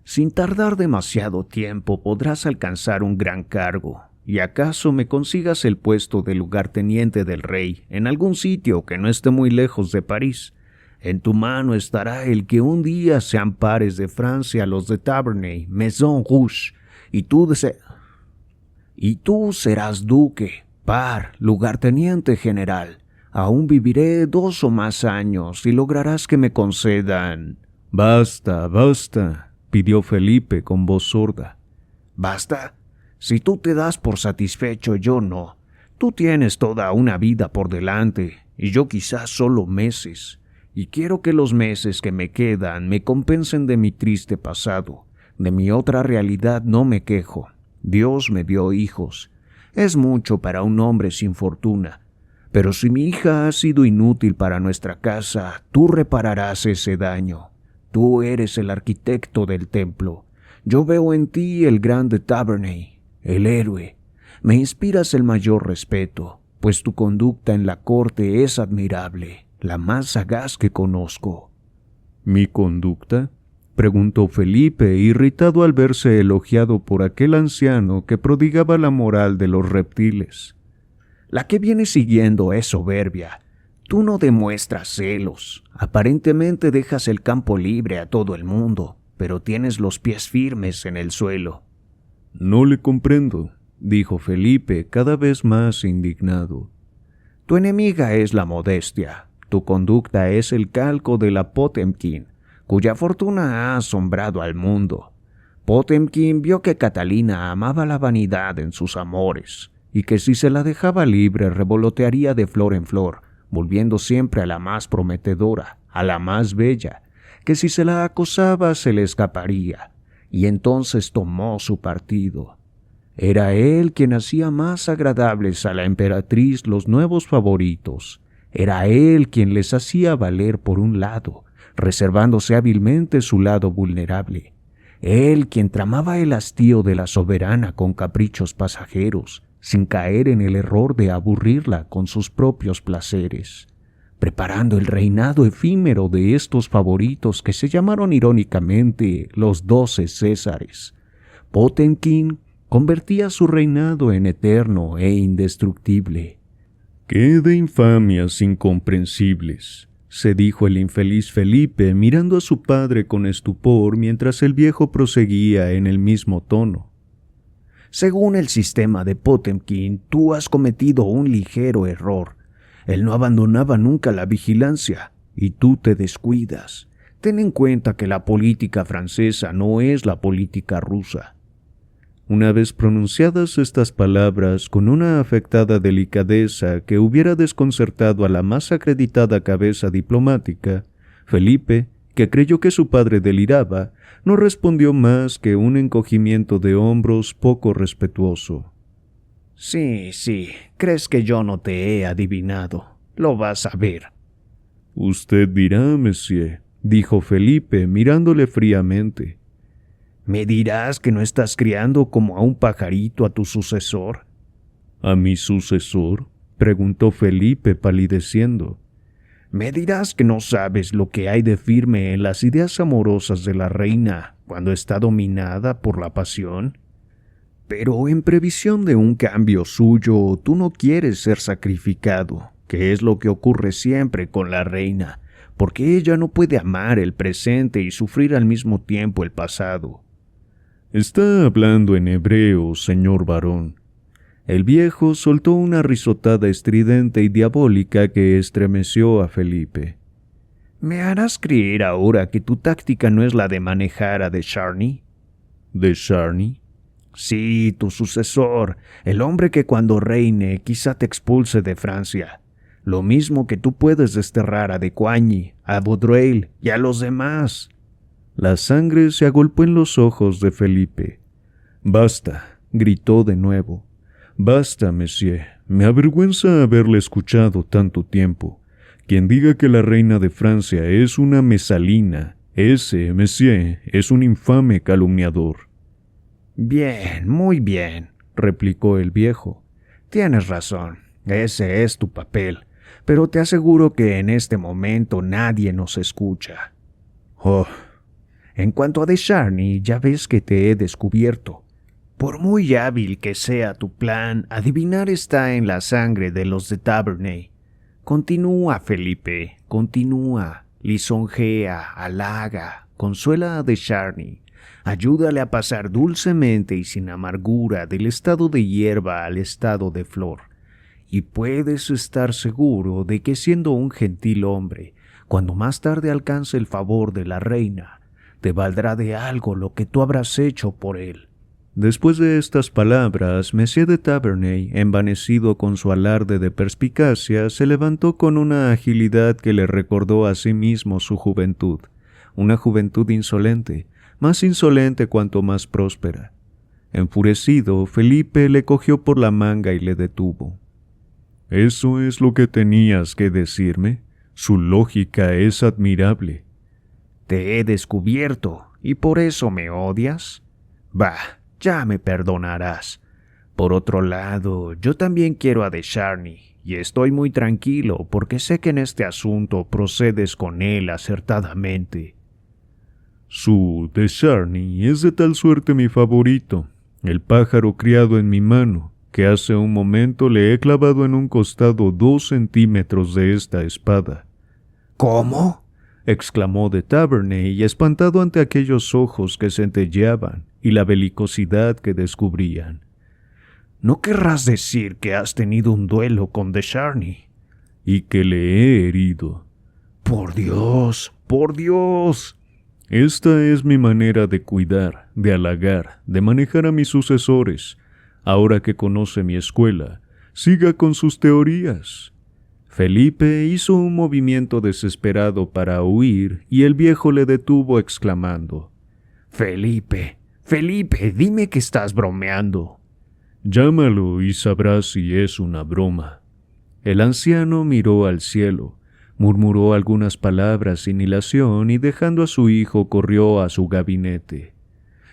Sin tardar demasiado tiempo podrás alcanzar un gran cargo, y acaso me consigas el puesto de lugarteniente del rey en algún sitio que no esté muy lejos de París. En tu mano estará el que un día sean pares de Francia los de Taverney, Maison Rouge, y tú serás duque, par, lugarteniente general. Aún viviré 2 o más años y lograrás que me concedan... Basta, basta, pidió Felipe con voz sorda. ¿Basta? Si tú te das por satisfecho, yo no. Tú tienes toda una vida por delante, y yo quizás solo meses. Y quiero que los meses que me quedan me compensen de mi triste pasado. De mi otra realidad no me quejo. Dios me dio hijos. Es mucho para un hombre sin fortuna. Pero si mi hija ha sido inútil para nuestra casa, tú repararás ese daño. Tú eres el arquitecto del templo. Yo veo en ti el grande Taverney, el héroe. Me inspiras el mayor respeto, pues tu conducta en la corte es admirable, la más sagaz que conozco. ¿Mi conducta?, preguntó Felipe, irritado al verse elogiado por aquel anciano que prodigaba la moral de los reptiles. La que viene siguiendo es soberbia. Tú no demuestras celos. Aparentemente dejas el campo libre a todo el mundo, pero tienes los pies firmes en el suelo. No le comprendo, dijo Felipe, cada vez más indignado. Tu enemiga es la modestia. Tu conducta es el calco de la Potemkin, cuya fortuna ha asombrado al mundo. Potemkin vio que Catalina amaba la vanidad en sus amores, y que si se la dejaba libre revolotearía de flor en flor, volviendo siempre a la más prometedora, a la más bella, que si se la acosaba se le escaparía, y entonces tomó su partido. Era él quien hacía más agradables a la emperatriz los nuevos favoritos. Era él quien les hacía valer por un lado, reservándose hábilmente su lado vulnerable. Él quien tramaba el hastío de la soberana con caprichos pasajeros, sin caer en el error de aburrirla con sus propios placeres, preparando el reinado efímero de estos favoritos que se llamaron irónicamente los 12 Césares. Potemkin convertía su reinado en eterno e indestructible. ¡Qué de infamias incomprensibles!, se dijo el infeliz Felipe mirando a su padre con estupor mientras el viejo proseguía en el mismo tono. Según el sistema de Potemkin, tú has cometido un ligero error. Él no abandonaba nunca la vigilancia, y tú te descuidas. Ten en cuenta que la política francesa no es la política rusa. Una vez pronunciadas estas palabras con una afectada delicadeza que hubiera desconcertado a la más acreditada cabeza diplomática, Felipe, que creyó que su padre deliraba, no respondió más que un encogimiento de hombros poco respetuoso. Sí, crees que yo no te he adivinado. Lo vas a ver. Usted dirá, monsieur, dijo Felipe mirándole fríamente. ¿Me dirás que no estás criando como a un pajarito a tu sucesor? ¿A mi sucesor?, preguntó Felipe palideciendo. ¿Me dirás que no sabes lo que hay de firme en las ideas amorosas de la reina cuando está dominada por la pasión? Pero en previsión de un cambio suyo, tú no quieres ser sacrificado, que es lo que ocurre siempre con la reina, porque ella no puede amar el presente y sufrir al mismo tiempo el pasado. Está hablando en hebreo, señor varón. El viejo soltó una risotada estridente y diabólica que estremeció a Felipe. ¿Me harás creer ahora que tu táctica no es la de manejar a de Charny? ¿De Charny? Sí, tu sucesor, el hombre que cuando reine quizá te expulse de Francia. Lo mismo que tú puedes desterrar a de Coigny, a Vaudreuil y a los demás. La sangre se agolpó en los ojos de Felipe. «Basta», gritó de nuevo. «Basta, monsieur. Me avergüenza haberle escuchado tanto tiempo. Quien diga que la reina de Francia es una mesalina, ese, monsieur, es un infame calumniador». «Bien, muy bien», replicó el viejo. «Tienes razón. Ese es tu papel. Pero te aseguro que en este momento nadie nos escucha». «Oh». En cuanto a de Charny, ya ves que te he descubierto. Por muy hábil que sea tu plan, adivinar está en la sangre de los de Taverney. Continúa, Felipe, continúa, lisonjea, halaga, consuela a de Charny. Ayúdale a pasar dulcemente y sin amargura del estado de hierba al estado de flor. Y puedes estar seguro de que siendo un gentil hombre, cuando más tarde alcance el favor de la reina, te valdrá de algo lo que tú habrás hecho por él. Después de estas palabras, Monsieur de Taverney, envanecido con su alarde de perspicacia, se levantó con una agilidad que le recordó a sí mismo su juventud, una juventud insolente, más insolente cuanto más próspera. Enfurecido, Felipe le cogió por la manga y le detuvo. «¿Eso es lo que tenías que decirme? Su lógica es admirable». Te he descubierto, ¿y por eso me odias? Bah, ya me perdonarás. Por otro lado, yo también quiero a de Charny, y estoy muy tranquilo porque sé que en este asunto procedes con él acertadamente. Su de Charny es de tal suerte mi favorito, el pájaro criado en mi mano, que hace un momento le he clavado en un costado 2 centímetros de esta espada. ¿Cómo?, exclamó de Taverney, espantado ante aquellos ojos que centelleaban y la belicosidad que descubrían. ¿No querrás decir que has tenido un duelo con de Charny? Y que le he herido. ¡Por Dios! ¡Por Dios! Esta es mi manera de cuidar, de halagar, de manejar a mis sucesores. Ahora que conoce mi escuela, siga con sus teorías. Felipe hizo un movimiento desesperado para huir y el viejo le detuvo exclamando: Felipe, dime que estás bromeando. Llámalo y sabrás si es una broma. El anciano miró al cielo, murmuró algunas palabras sin hilación y dejando a su hijo corrió a su gabinete.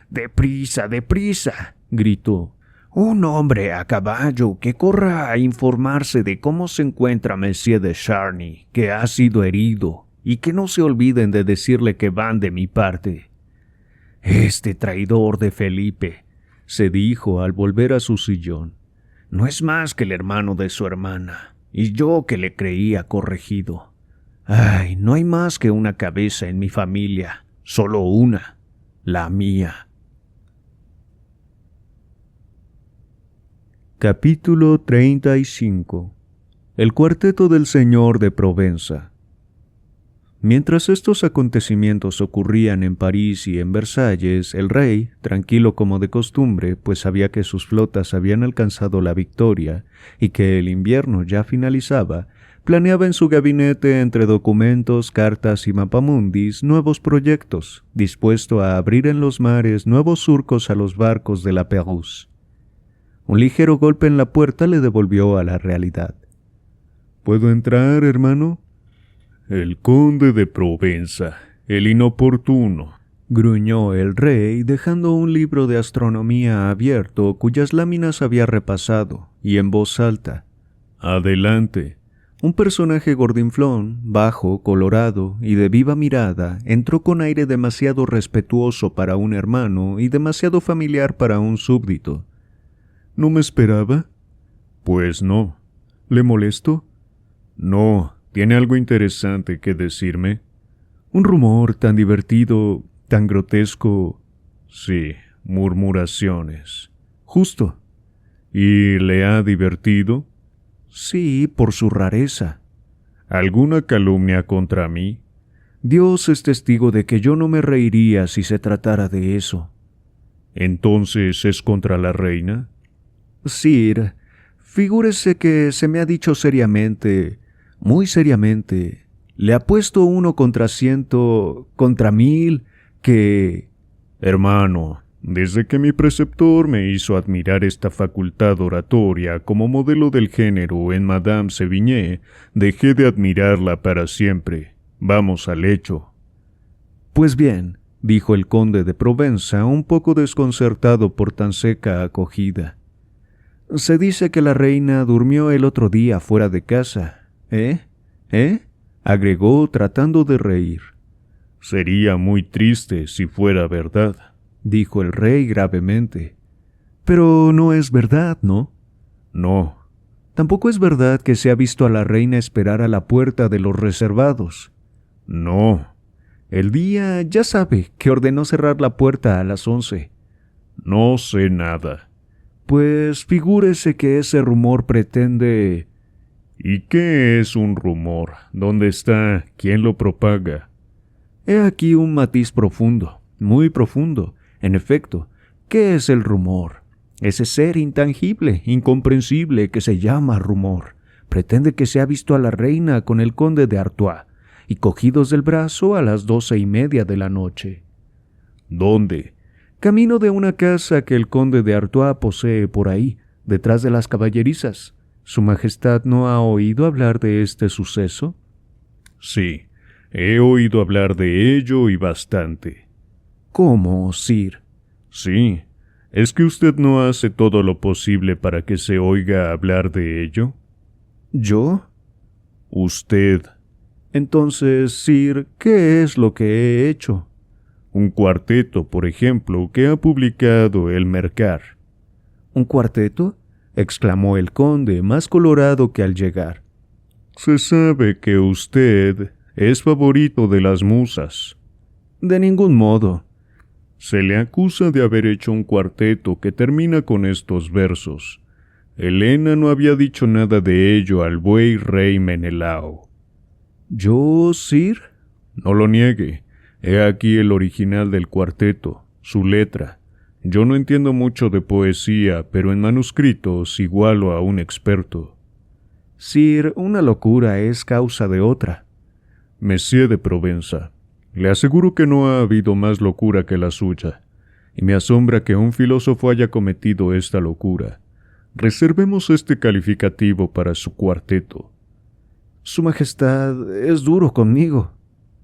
¡Deprisa, deprisa!, gritó. Un hombre a caballo que corra a informarse de cómo se encuentra Monsieur de Charny, que ha sido herido, y que no se olviden de decirle que van de mi parte. Este traidor de Felipe, se dijo al volver a su sillón, no es más que el hermano de su hermana, y yo que le creía corregido. Ay, no hay más que una cabeza en mi familia, solo una, la mía. Capítulo 35. El cuarteto del señor de Provenza. Mientras estos acontecimientos ocurrían en París y en Versalles, el rey, tranquilo como de costumbre, pues sabía que sus flotas habían alcanzado la victoria y que el invierno ya finalizaba, planeaba en su gabinete entre documentos, cartas y mapamundis nuevos proyectos, dispuesto a abrir en los mares nuevos surcos a los barcos de la Pérouse. Un ligero golpe en la puerta le devolvió a la realidad. ¿Puedo entrar, hermano? El conde de Provenza, el inoportuno, gruñó el rey, dejando un libro de astronomía abierto cuyas láminas había repasado, y en voz alta. Adelante. Un personaje gordinflón, bajo, colorado y de viva mirada, entró con aire demasiado respetuoso para un hermano y demasiado familiar para un súbdito. ¿No me esperaba? Pues no. ¿Le molesto? No. ¿Tiene algo interesante que decirme? Un rumor tan divertido, tan grotesco. Sí, murmuraciones. Justo. ¿Y le ha divertido? Sí, por su rareza. ¿Alguna calumnia contra mí? Dios es testigo de que yo no me reiría si se tratara de eso. ¿Entonces es contra la reina? Sir, figúrese que se me ha dicho seriamente, muy seriamente, le apuesto 1 contra 100, contra 1000, que... Hermano, desde que mi preceptor me hizo admirar esta facultad oratoria como modelo del género en Madame Sévigné, dejé de admirarla para siempre. Vamos al hecho. Pues bien, dijo el conde de Provenza, un poco desconcertado por tan seca acogida. Se dice que la reina durmió el otro día fuera de casa. ¿Eh? agregó tratando de reír. Sería muy triste si fuera verdad, dijo el rey gravemente. Pero no es verdad, ¿no? No. Tampoco es verdad que se ha visto a la reina esperar a la puerta de los reservados. No. El día, ya sabe, que ordenó cerrar la puerta a las 11. No sé nada. Pues figúrese que ese rumor pretende... ¿Y qué es un rumor? ¿Dónde está? ¿Quién lo propaga? He aquí un matiz profundo, muy profundo. En efecto, ¿qué es el rumor? Ese ser intangible, incomprensible que se llama rumor, pretende que se ha visto a la reina con el conde de Artois, y cogidos del brazo a las 12:30 de la noche. ¿Dónde? Camino de una casa que el conde de Artois posee por ahí, detrás de las caballerizas. ¿Su Majestad no ha oído hablar de este suceso? Sí, he oído hablar de ello y bastante. ¿Cómo, Sir? Sí. ¿Es que usted no hace todo lo posible para que se oiga hablar de ello? ¿Yo? Usted. Entonces, Sir, ¿qué es lo que he hecho? Un cuarteto, por ejemplo, que ha publicado el Mercar. ¿Un cuarteto? Exclamó el conde, más colorado que al llegar. Se sabe que usted es favorito de las musas. De ningún modo. Se le acusa de haber hecho un cuarteto que termina con estos versos. Helena no había dicho nada de ello al buey rey Menelao. ¿Yo, Sir? No lo niegue. He aquí el original del cuarteto, su letra. Yo no entiendo mucho de poesía, pero en manuscritos igualo a un experto. Sir, una locura es causa de otra. Monsieur de Provenza, le aseguro que no ha habido más locura que la suya, y me asombra que un filósofo haya cometido esta locura. Reservemos este calificativo para su cuarteto. Su Majestad es duro conmigo.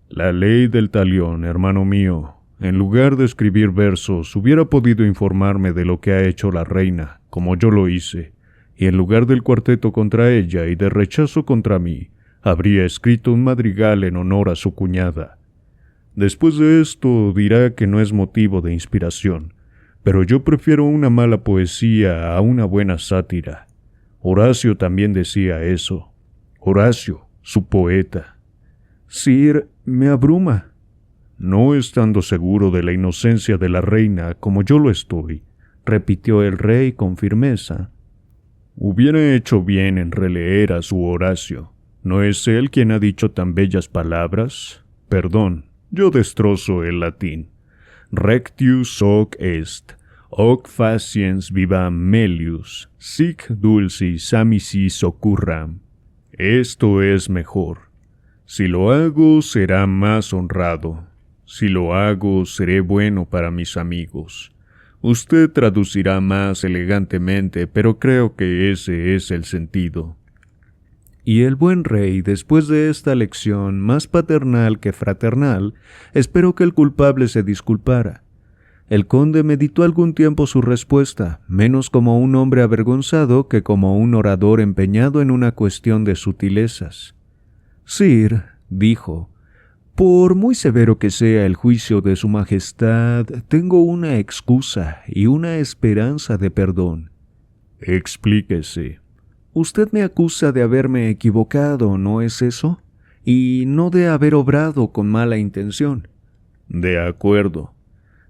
La ley del talión, hermano mío. En lugar de escribir versos, hubiera podido informarme de lo que ha hecho la reina, como yo lo hice, y en lugar del cuarteto contra ella y de rechazo contra mí, habría escrito un madrigal en honor a su cuñada. Después de esto dirá que no es motivo de inspiración, pero yo prefiero una mala poesía a una buena sátira. Horacio también decía eso. Horacio, su poeta. Sir, me abruma. No estando seguro de la inocencia de la reina como yo lo estoy, repitió el rey con firmeza. Hubiera hecho bien en releer a su Horacio. ¿No es él quien ha dicho tan bellas palabras? Perdón, yo destrozo el latín. Rectius hoc est, hoc faciens vivam melius, sic dulcis amicis occurram. Esto es mejor. Si lo hago, será más honrado. Si lo hago, seré bueno para mis amigos. Usted traducirá más elegantemente, pero creo que ese es el sentido. Y el buen rey, después de esta lección más paternal que fraternal, esperó que el culpable se disculpara. El conde meditó algún tiempo su respuesta, menos como un hombre avergonzado que como un orador empeñado en una cuestión de sutilezas. Sir, dijo, por muy severo que sea el juicio de su Majestad, tengo una excusa y una esperanza de perdón. Explíquese. Usted me acusa de haberme equivocado, ¿no es eso? Y no de haber obrado con mala intención. De acuerdo.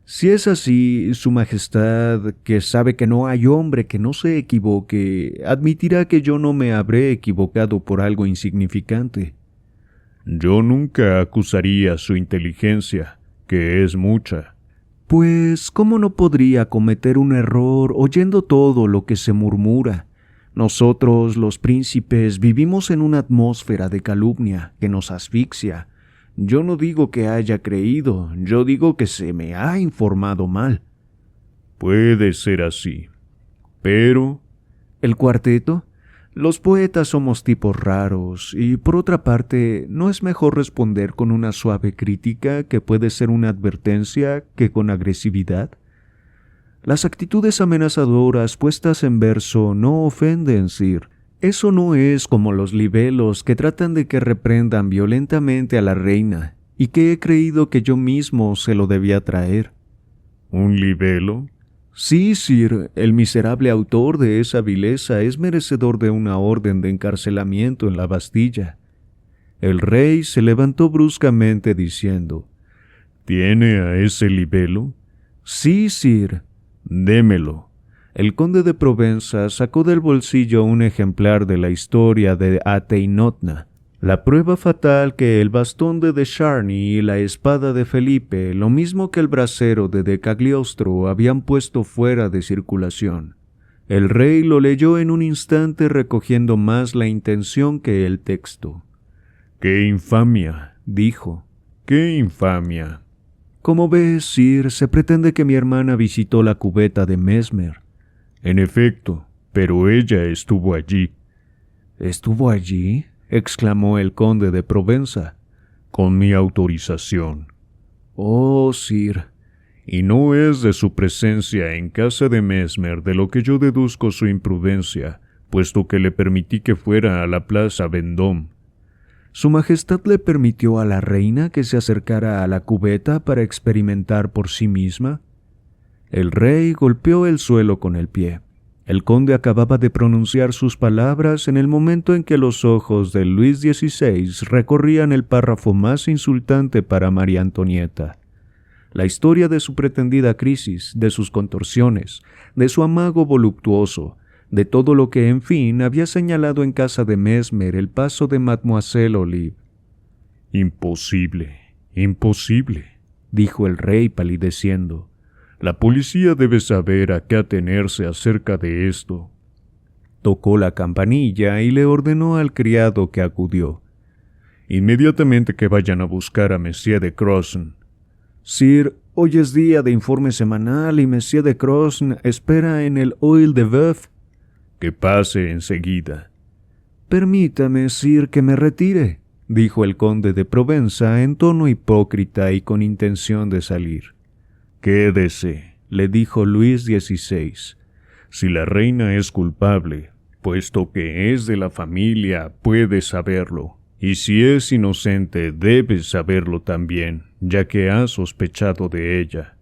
Si es así, su Majestad, que sabe que no hay hombre que no se equivoque, admitirá que yo no me habré equivocado por algo insignificante. Yo nunca acusaría su inteligencia, que es mucha. Pues, ¿cómo no podría cometer un error oyendo todo lo que se murmura? Nosotros, los príncipes, vivimos en una atmósfera de calumnia que nos asfixia. Yo no digo que haya creído, yo digo que se me ha informado mal. Puede ser así, pero... ¿El cuarteto? Los poetas somos tipos raros, y por otra parte, ¿no es mejor responder con una suave crítica que puede ser una advertencia que con agresividad? Las actitudes amenazadoras puestas en verso no ofenden, Sir. Eso no es como los libelos que tratan de que reprendan violentamente a la reina, y que he creído que yo mismo se lo debía traer. ¿Un libelo? Sí, sir, el miserable autor de esa vileza es merecedor de una orden de encarcelamiento en la Bastilla. El rey se levantó bruscamente diciendo: ¿Tiene a ese libelo? Sí, sir. Démelo. El conde de Provenza sacó del bolsillo un ejemplar de la historia de Ateinotna, la prueba fatal que el bastón de Charny y la espada de Felipe, lo mismo que el brasero de Cagliostro, habían puesto fuera de circulación. El rey lo leyó en un instante, recogiendo más la intención que el texto. ¡Qué infamia!, dijo. ¡Qué infamia! Como ves, sir, se pretende que mi hermana visitó la cubeta de Mesmer. En efecto, pero ella estuvo allí. ¿Estuvo allí?, exclamó el conde de Provenza. Con mi autorización. Oh, sir. Y no es de su presencia en casa de Mesmer de lo que yo deduzco su imprudencia, puesto que le permití que fuera a la plaza Vendôme. ¿Su Majestad le permitió a la reina que se acercara a la cubeta para experimentar por sí misma? El rey golpeó el suelo con el pie. El conde acababa de pronunciar sus palabras en el momento en que los ojos de Luis XVI recorrían el párrafo más insultante para María Antonieta. La historia de su pretendida crisis, de sus contorsiones, de su amago voluptuoso, de todo lo que, en fin, había señalado en casa de Mesmer el paso de Mademoiselle Olive. «Imposible, imposible», dijo el rey palideciendo. «La policía debe saber a qué atenerse acerca de esto». Tocó la campanilla y le ordenó al criado que acudió. «Inmediatamente que vayan a buscar a Monsieur de Crosne». «Sir, hoy es día de informe semanal y Monsieur de Crosne espera en el Oil de Boeuf». «Que pase enseguida». «Permítame, sir, que me retire», dijo el conde de Provenza en tono hipócrita y con intención de salir. «Quédese», le dijo Luis XVI. «Si la reina es culpable, puesto que es de la familia, puede saberlo. Y si es inocente, debe saberlo también, ya que ha sospechado de ella».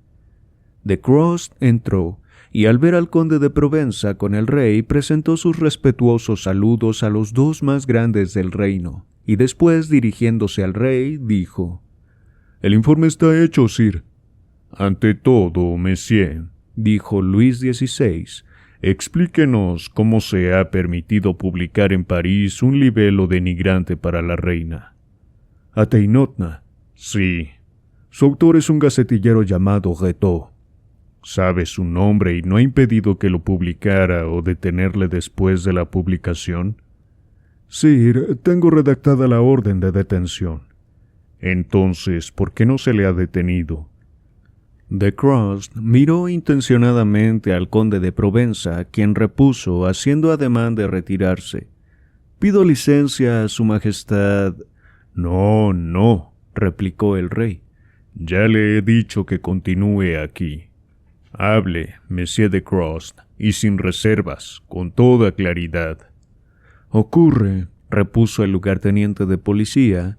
De Cross entró, y al ver al conde de Provenza con el rey, presentó sus respetuosos saludos a los dos más grandes del reino, y después, dirigiéndose al rey, dijo: «El informe está hecho, sir». «Ante todo, monsieur», dijo Luis XVI, «explíquenos cómo se ha permitido publicar en París un libelo denigrante para la reina». «Ateinotna». «Sí». «Su autor es un gacetillero llamado Retaux». «¿Sabe su nombre y no ha impedido que lo publicara o detenerle después de la publicación?» «Sir, tengo redactada la orden de detención». «Entonces, ¿por qué no se le ha detenido?» De Cross miró intencionadamente al conde de Provenza, quien repuso, haciendo ademán de retirarse: «Pido licencia a su majestad». «No, no», replicó el rey. «Ya le he dicho que continúe aquí. Hable, Monsieur de Cross, y sin reservas, con toda claridad». «Ocurre», repuso el lugarteniente de policía,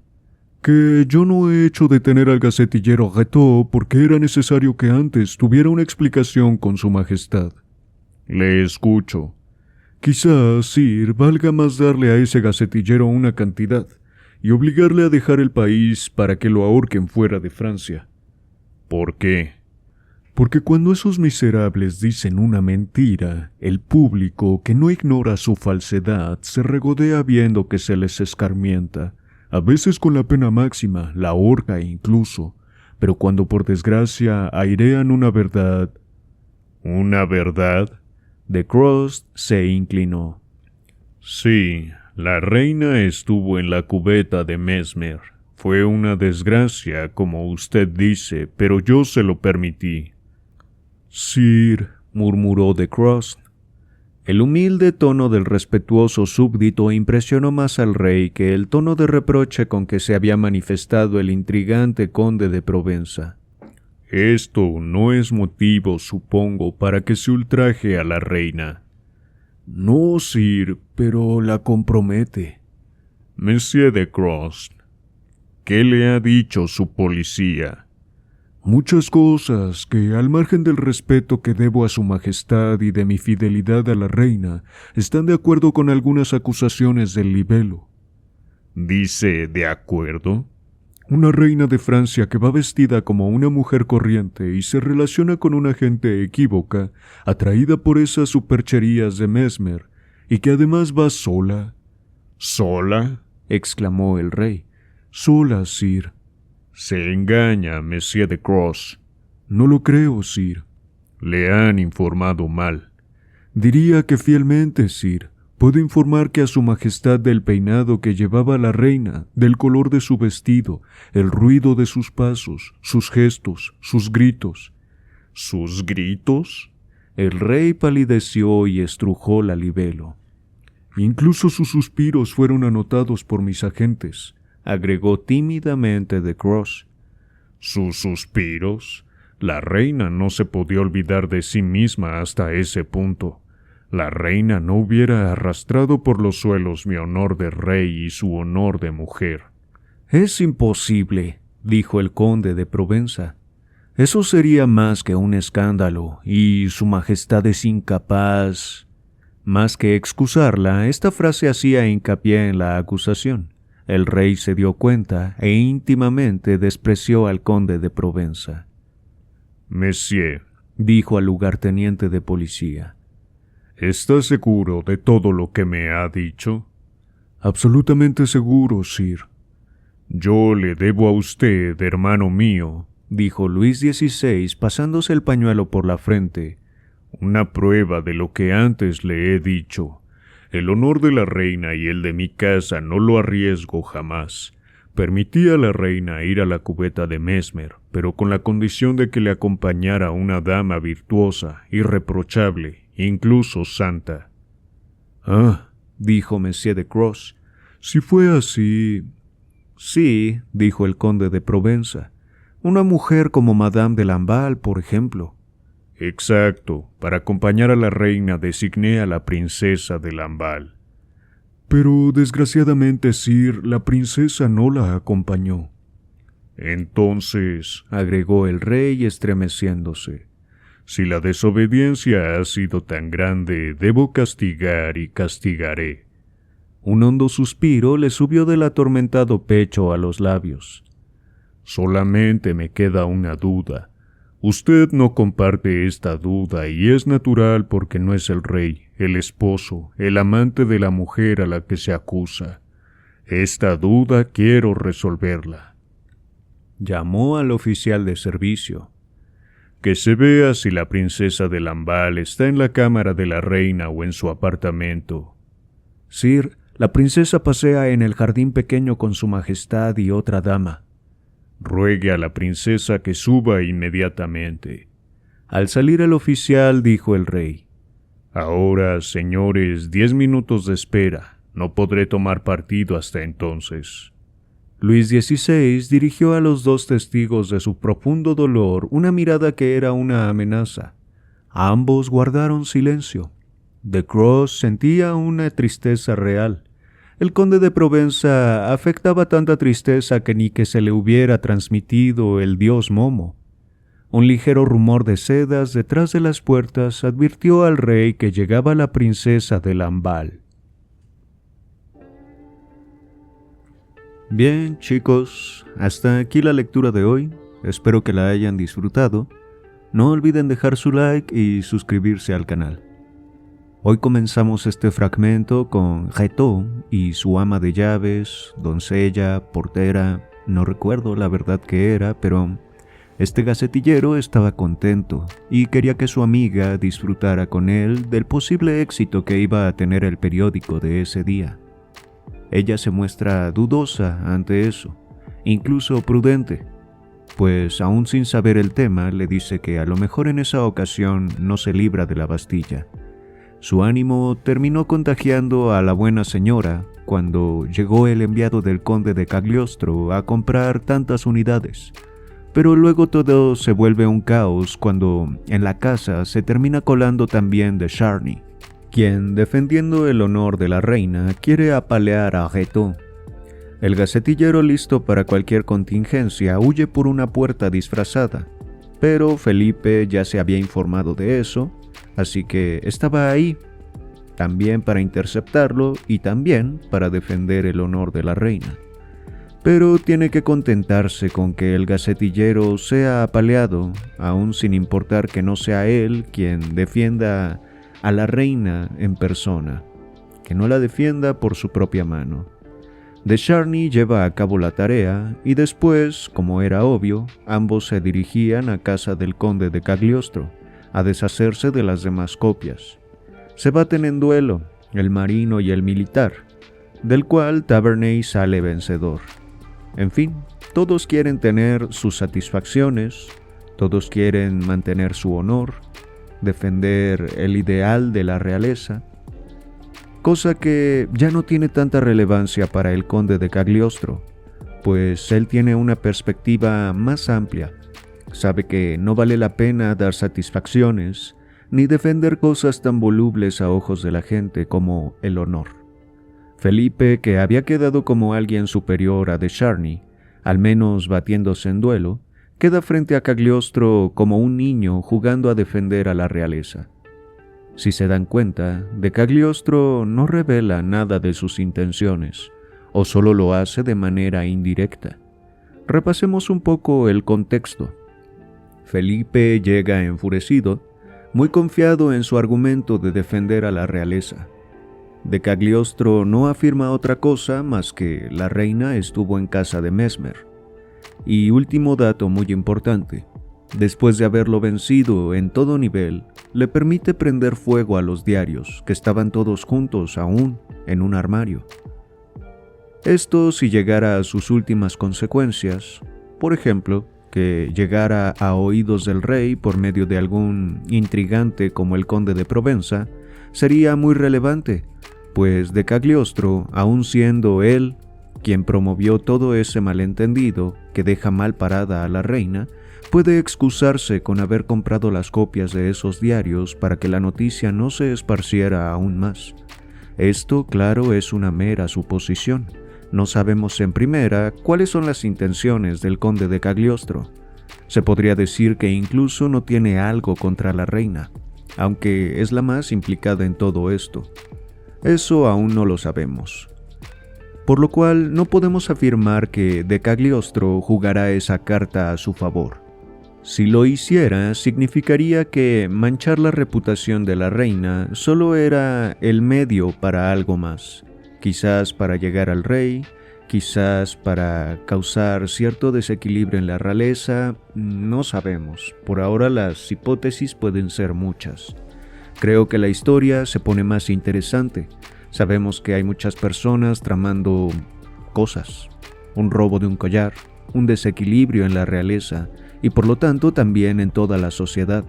«que yo no he hecho detener al gacetillero Retaux porque era necesario que antes tuviera una explicación con su majestad». «Le escucho». «Quizás, sir, valga más darle a ese gacetillero una cantidad y obligarle a dejar el país para que lo ahorquen fuera de Francia». «¿Por qué?» «Porque cuando esos miserables dicen una mentira, el público, que no ignora su falsedad, se regodea viendo que se les escarmienta, a veces con la pena máxima, la horca incluso, pero cuando por desgracia airean una verdad». «¿Una verdad?» De Cross se inclinó. «Sí, la reina estuvo en la cubeta de Mesmer. Fue una desgracia, como usted dice, pero yo se lo permití». «Sir», murmuró de Cross. El humilde tono del respetuoso súbdito impresionó más al rey que el tono de reproche con que se había manifestado el intrigante conde de Provenza. «Esto no es motivo, supongo, para que se ultraje a la reina». «No, sir, pero la compromete». «Monsieur de Cross». ¿Qué le ha dicho su policía? Muchas cosas que, al margen del respeto que debo a su majestad y de mi fidelidad a la reina, están de acuerdo con algunas acusaciones del libelo. ¿Dice de acuerdo? Una reina de Francia que va vestida como una mujer corriente y se relaciona con una gente equívoca, atraída por esas supercherías de Mesmer, y que además va sola. ¿Sola?, exclamó el rey. Sola, sir. Se engaña, Monsieur de Cross. No lo creo, sir. Le han informado mal. Diría que fielmente, sir. Puedo informar que a su majestad del peinado que llevaba la reina, del color de su vestido, el ruido de sus pasos, sus gestos, sus gritos. ¿Sus gritos? El rey palideció y estrujó la libelo. Incluso sus suspiros fueron anotados por mis agentes, agregó tímidamente de Cross. ¿Sus suspiros? La reina no se podía olvidar de sí misma hasta ese punto. La reina no hubiera arrastrado por los suelos mi honor de rey y su honor de mujer. Es imposible, dijo el conde de Provenza. Eso sería más que un escándalo, y su majestad es incapaz. Más que excusarla, esta frase hacía hincapié en la acusación. El rey se dio cuenta e íntimamente despreció al conde de Provenza. Monsieur, dijo al lugarteniente de policía, ¿está seguro de todo lo que me ha dicho? Absolutamente seguro, sir. Yo le debo a usted, hermano mío, dijo Luis XVI pasándose el pañuelo por la frente, una prueba de lo que antes le he dicho. El honor de la reina y el de mi casa no lo arriesgo jamás. Permití a la reina ir a la cubeta de Mesmer, pero con la condición de que le acompañara una dama virtuosa, irreprochable, incluso santa. Ah, dijo Monsieur de Cross, si fue así... Sí, dijo el conde de Provenza, una mujer como Madame de Lamballe, por ejemplo. Exacto, para acompañar a la reina designé a la princesa de Lamballe. Pero desgraciadamente, sir, la princesa no la acompañó. Entonces, agregó el rey estremeciéndose, si la desobediencia ha sido tan grande, debo castigar y castigaré. Un hondo suspiro le subió del atormentado pecho a los labios. Solamente me queda una duda. Usted no comparte esta duda y es natural porque no es el rey, el esposo, el amante de la mujer a la que se acusa. Esta duda quiero resolverla. Llamó al oficial de servicio. Que se vea si la princesa de Lamballe está en la cámara de la reina o en su apartamento. Sir, la princesa pasea en el jardín pequeño con su majestad y otra dama. Ruegue a la princesa que suba inmediatamente. Al salir el oficial, dijo el rey. Ahora, señores, 10 minutos de espera. No podré tomar partido hasta entonces. Luis XVI dirigió a los dos testigos de su profundo dolor una mirada que era una amenaza. Ambos guardaron silencio. De Cross sentía una tristeza real. El conde de Provenza afectaba tanta tristeza que ni que se le hubiera transmitido el dios Momo. Un ligero rumor de sedas detrás de las puertas advirtió al rey que llegaba la princesa de Lamballe. Bien, chicos, hasta aquí la lectura de hoy. Espero que la hayan disfrutado. No olviden dejar su like y suscribirse al canal. Hoy comenzamos este fragmento con Ghetto y su ama de llaves, doncella, portera, no recuerdo la verdad que era, pero este gacetillero estaba contento y quería que su amiga disfrutara con él del posible éxito que iba a tener el periódico de ese día. Ella se muestra dudosa ante eso, incluso prudente, pues aún sin saber el tema le dice que a lo mejor en esa ocasión no se libra de la Bastilla. Su ánimo terminó contagiando a la buena señora cuando llegó el enviado del conde de Cagliostro a comprar tantas unidades. Pero luego todo se vuelve un caos cuando en la casa se termina colando también de Charny, quien, defendiendo el honor de la reina, quiere apalear a Ghetto. El gacetillero, listo para cualquier contingencia, huye por una puerta disfrazada, pero Felipe ya se había informado de eso, así que estaba ahí, también para interceptarlo y también para defender el honor de la reina. Pero tiene que contentarse con que el gacetillero sea apaleado, aun sin importar que no sea él quien defienda a la reina en persona, que no la defienda por su propia mano. De Charny lleva a cabo la tarea y después, como era obvio, ambos se dirigían a casa del conde de Cagliostro, a deshacerse de las demás copias. Se baten en duelo, el marino y el militar, del cual Tavernet sale vencedor. En fin, todos quieren tener sus satisfacciones, todos quieren mantener su honor, defender el ideal de la realeza, cosa que ya no tiene tanta relevancia para el conde de Cagliostro, pues él tiene una perspectiva más amplia. Sabe que no vale la pena dar satisfacciones ni defender cosas tan volubles a ojos de la gente como el honor. Felipe, que había quedado como alguien superior a de Charny, al menos batiéndose en duelo, queda frente a Cagliostro como un niño jugando a defender a la realeza. Si se dan cuenta, de Cagliostro no revela nada de sus intenciones, o solo lo hace de manera indirecta. Repasemos un poco el contexto. Felipe llega enfurecido, muy confiado en su argumento de defender a la realeza. De Cagliostro no afirma otra cosa más que la reina estuvo en casa de Mesmer. Y último dato muy importante, después de haberlo vencido en todo nivel, le permite prender fuego a los diarios, que estaban todos juntos aún en un armario. Esto si llegara a sus últimas consecuencias, por ejemplo, que llegara a oídos del rey por medio de algún intrigante como el conde de Provenza, sería muy relevante, pues de Cagliostro, aun siendo él quien promovió todo ese malentendido que deja mal parada a la reina, puede excusarse con haber comprado las copias de esos diarios para que la noticia no se esparciera aún más. Esto, claro, es una mera suposición. No sabemos en primera cuáles son las intenciones del conde de Cagliostro. Se podría decir que incluso no tiene algo contra la reina, aunque es la más implicada en todo esto. Eso aún no lo sabemos. Por lo cual no podemos afirmar que de Cagliostro jugará esa carta a su favor. Si lo hiciera, significaría que manchar la reputación de la reina solo era el medio para algo más, quizás para llegar al rey, quizás para causar cierto desequilibrio en la realeza, no sabemos. Por ahora las hipótesis pueden ser muchas. Creo que la historia se pone más interesante. Sabemos que hay muchas personas tramando cosas, un robo de un collar, un desequilibrio en la realeza y por lo tanto también en toda la sociedad.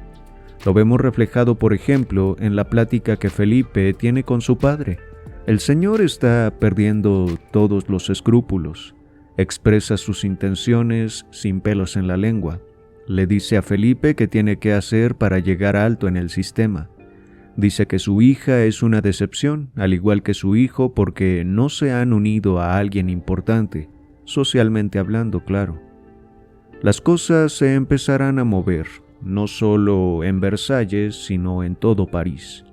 Lo vemos reflejado, por ejemplo, en la plática que Felipe tiene con su padre. El señor está perdiendo todos los escrúpulos, expresa sus intenciones sin pelos en la lengua, le dice a Felipe qué tiene que hacer para llegar alto en el sistema. Dice que su hija es una decepción, al igual que su hijo, porque no se han unido a alguien importante, socialmente hablando, claro. Las cosas se empezarán a mover, no solo en Versalles, sino en todo París.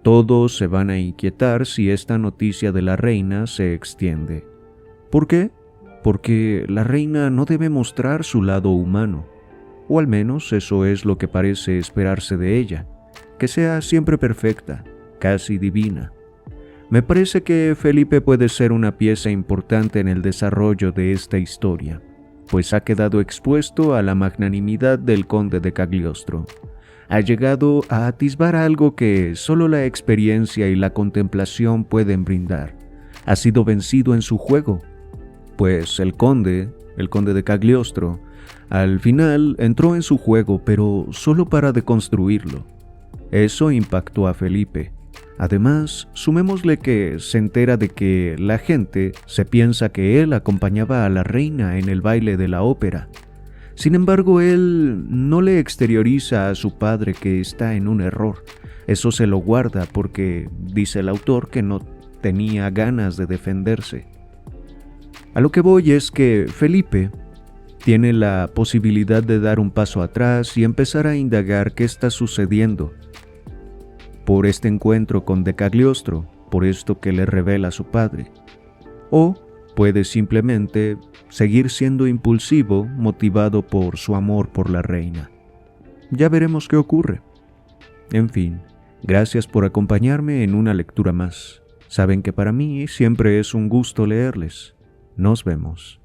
Todos se van a inquietar si esta noticia de la reina se extiende. ¿Por qué? Porque la reina no debe mostrar su lado humano, o al menos eso es lo que parece esperarse de ella. Que sea siempre perfecta, casi divina. Me parece que Felipe puede ser una pieza importante en el desarrollo de esta historia, pues ha quedado expuesto a la magnanimidad del conde de Cagliostro. Ha llegado a atisbar algo que solo la experiencia y la contemplación pueden brindar. Ha sido vencido en su juego, pues el conde de Cagliostro, al final entró en su juego, pero solo para deconstruirlo. Eso impactó a Felipe. Además, sumémosle que se entera de que la gente se piensa que él acompañaba a la reina en el baile de la ópera. Sin embargo, él no le exterioriza a su padre que está en un error. Eso se lo guarda porque dice el autor que no tenía ganas de defenderse. A lo que voy es que Felipe tiene la posibilidad de dar un paso atrás y empezar a indagar qué está sucediendo por este encuentro con De Cagliostro, por esto que le revela su padre. O puede simplemente seguir siendo impulsivo, motivado por su amor por la reina. Ya veremos qué ocurre. En fin, gracias por acompañarme en una lectura más. Saben que para mí siempre es un gusto leerles. Nos vemos.